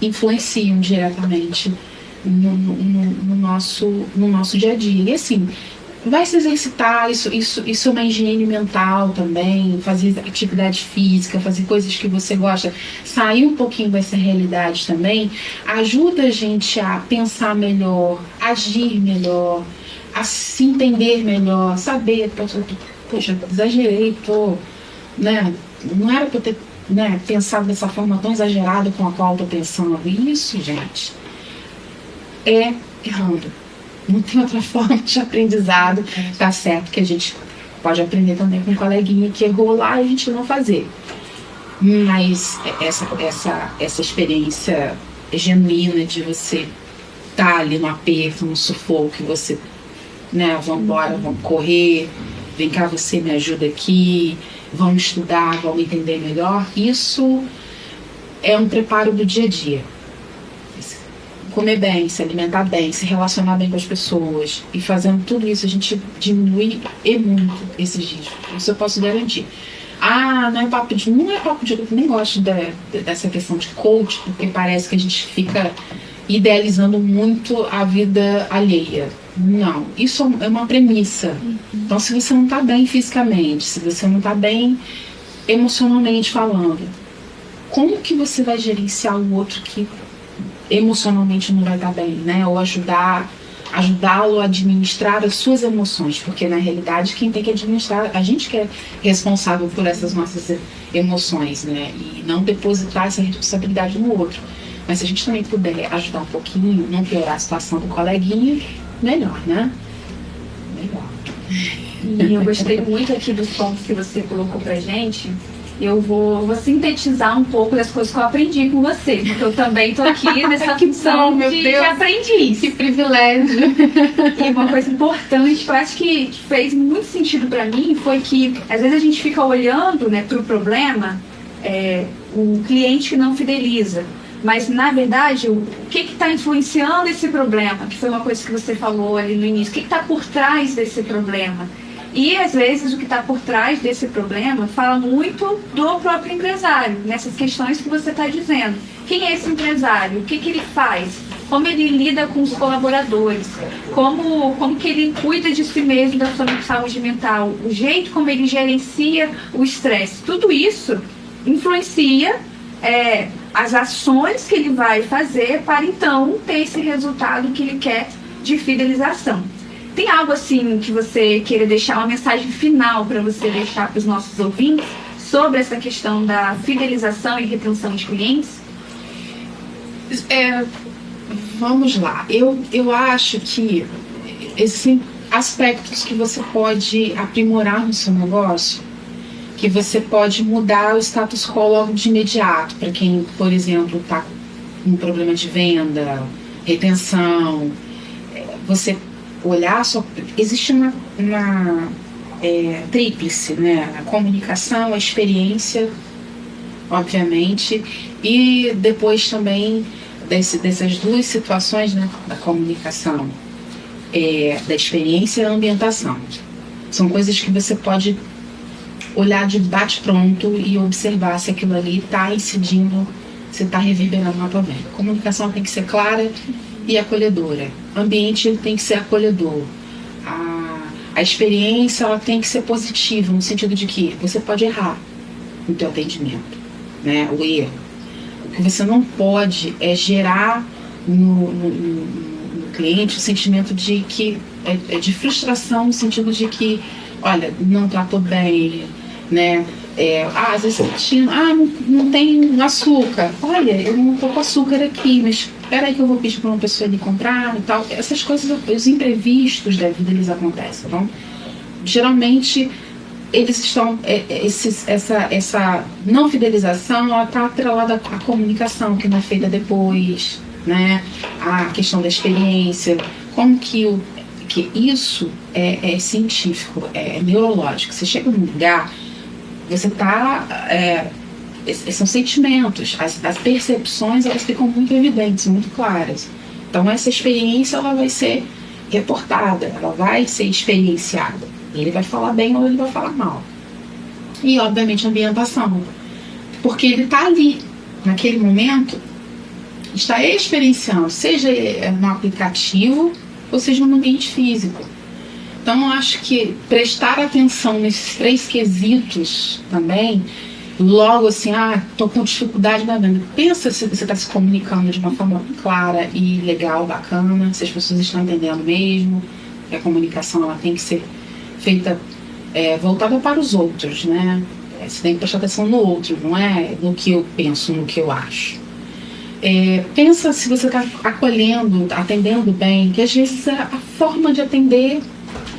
influenciam diretamente no nosso dia a dia. E assim, vai se exercitar, isso é uma higiene mental também, fazer atividade física, fazer coisas que você gosta, sair um pouquinho dessa realidade também, ajuda a gente a pensar melhor, agir melhor, a se entender melhor, saber, poxa, exagerei, né, não era para eu ter, né, pensado dessa forma tão exagerada com a qual eu estou pensando. Isso, gente, errando. Não tem outra forma de aprendizado. Tá certo que a gente pode aprender também com um coleguinha que errou lá e a gente não fazer. Mas essa experiência genuína de você estar ali no aperto, no sufoco, você, né, vamos embora, vamos correr, vem cá, você me ajuda aqui, vamos estudar, vamos entender melhor. Isso é um preparo do dia a dia. Comer bem, se alimentar bem, se relacionar bem com as pessoas, e fazendo tudo isso a gente diminui muito esses riscos. Isso eu posso garantir. Não é papo de... Eu nem gosto dessa questão de coach, porque parece que a gente fica idealizando muito a vida alheia. Não, isso é uma premissa. Então, se você não está bem fisicamente, se você não está bem emocionalmente falando, como que você vai gerenciar o outro que emocionalmente não vai estar bem, né? Ou ajudá-lo a administrar as suas emoções, porque na realidade quem tem que administrar, a gente que é responsável por essas nossas emoções, né? E não depositar essa responsabilidade no outro. Mas se a gente também puder ajudar um pouquinho, não piorar a situação do coleguinha, melhor, né? Melhor. E eu gostei muito aqui dos pontos que você colocou pra gente. Eu vou sintetizar um pouco das coisas que eu aprendi com você, porque eu também estou aqui nessa função de aprendiz. Que privilégio! E uma coisa importante que eu acho que fez muito sentido para mim foi que, às vezes, a gente fica olhando, né, para o problema, o cliente que não fideliza. Mas, na verdade, o que está influenciando esse problema? Que foi uma coisa que você falou ali no início. O que está por trás desse problema? E, às vezes, o que está por trás desse problema fala muito do próprio empresário, nessas questões que você está dizendo. Quem é esse empresário? O que ele faz? Como ele lida com os colaboradores? Como que ele cuida de si mesmo, da sua saúde mental? O jeito como ele gerencia o estresse? Tudo isso influencia as ações que ele vai fazer para, então, ter esse resultado que ele quer de fidelização. Tem algo assim que você queira deixar, uma mensagem final para você deixar para os nossos ouvintes sobre essa questão da fidelização e retenção de clientes? Vamos lá. Eu acho que existem aspectos que você pode aprimorar no seu negócio, que você pode mudar o status quo logo de imediato, para quem, por exemplo, está com um problema de venda, retenção. Você olhar só. Existe uma tríplice, né? A comunicação, a experiência, obviamente, e depois também dessas duas situações, né? Da comunicação, da experiência e da ambientação. São coisas que você pode olhar de bate-pronto e observar se aquilo ali está incidindo, se está reverberando na tua vida. A comunicação tem que ser clara e acolhedora. O ambiente tem que ser acolhedor. A experiência ela tem que ser positiva, no sentido de que você pode errar no teu atendimento, né? O erro. O que você não pode é gerar no cliente o sentimento de que de frustração, no sentido de que, olha, não tratou bem, né? Às vezes não tem açúcar. Olha, eu não tô com açúcar aqui, mas espera aí que eu vou pedir para uma pessoa ali comprar e tal. Essas coisas, os imprevistos da vida, eles acontecem, então, geralmente eles estão, essa não fidelização, ela está atrelada à comunicação que não é feita depois, né? A questão da experiência, como que isso é científico, é neurológico. Você chega num lugar, você está... são sentimentos, as percepções, elas ficam muito evidentes, muito claras. Então essa experiência, ela vai ser reportada, ela vai ser experienciada. Ele vai falar bem ou ele vai falar mal. E obviamente a ambientação, porque ele está ali, naquele momento, está experienciando, seja no aplicativo ou seja no ambiente físico. Então eu acho que prestar atenção nesses 3 quesitos também, logo assim, tô com dificuldade na venda. Pensa se você está se comunicando de uma forma clara e legal, bacana, se as pessoas estão entendendo mesmo, que a comunicação ela tem que ser feita voltada para os outros, né? Você tem que prestar atenção no outro, não é no que eu penso, no que eu acho. Pensa se você está acolhendo, atendendo bem, que às vezes a forma de atender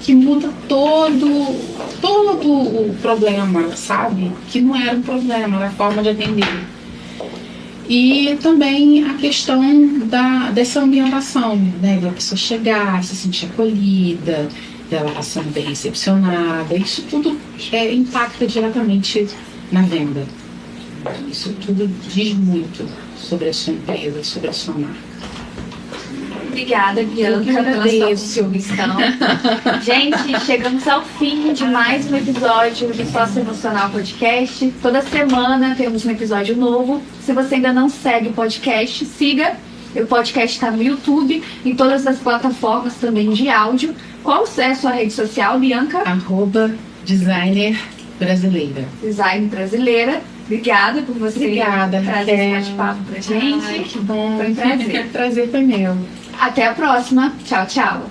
que muda todo o problema, sabe? Que não era um problema, era a forma de atender. E também a questão dessa ambientação, né? Da pessoa chegar, se sentir acolhida, dela sendo bem recepcionada, isso tudo impacta diretamente na venda. Isso tudo diz muito sobre a sua empresa, sobre a sua marca. Obrigada, Bianca, pela sua contribuição. Gente, chegamos ao fim de mais um episódio do Sócio Emocional Podcast. Toda semana temos um episódio novo. Se você ainda não segue o podcast, siga. O podcast está no YouTube, em todas as plataformas também de áudio. Qual é a sua rede social, Bianca? @designer brasileira. Design brasileira. Obrigada por você trazer esse bate-papo pra gente. Ai, que bom. Foi um prazer. Prazer foi meu. Até a próxima. Tchau, tchau.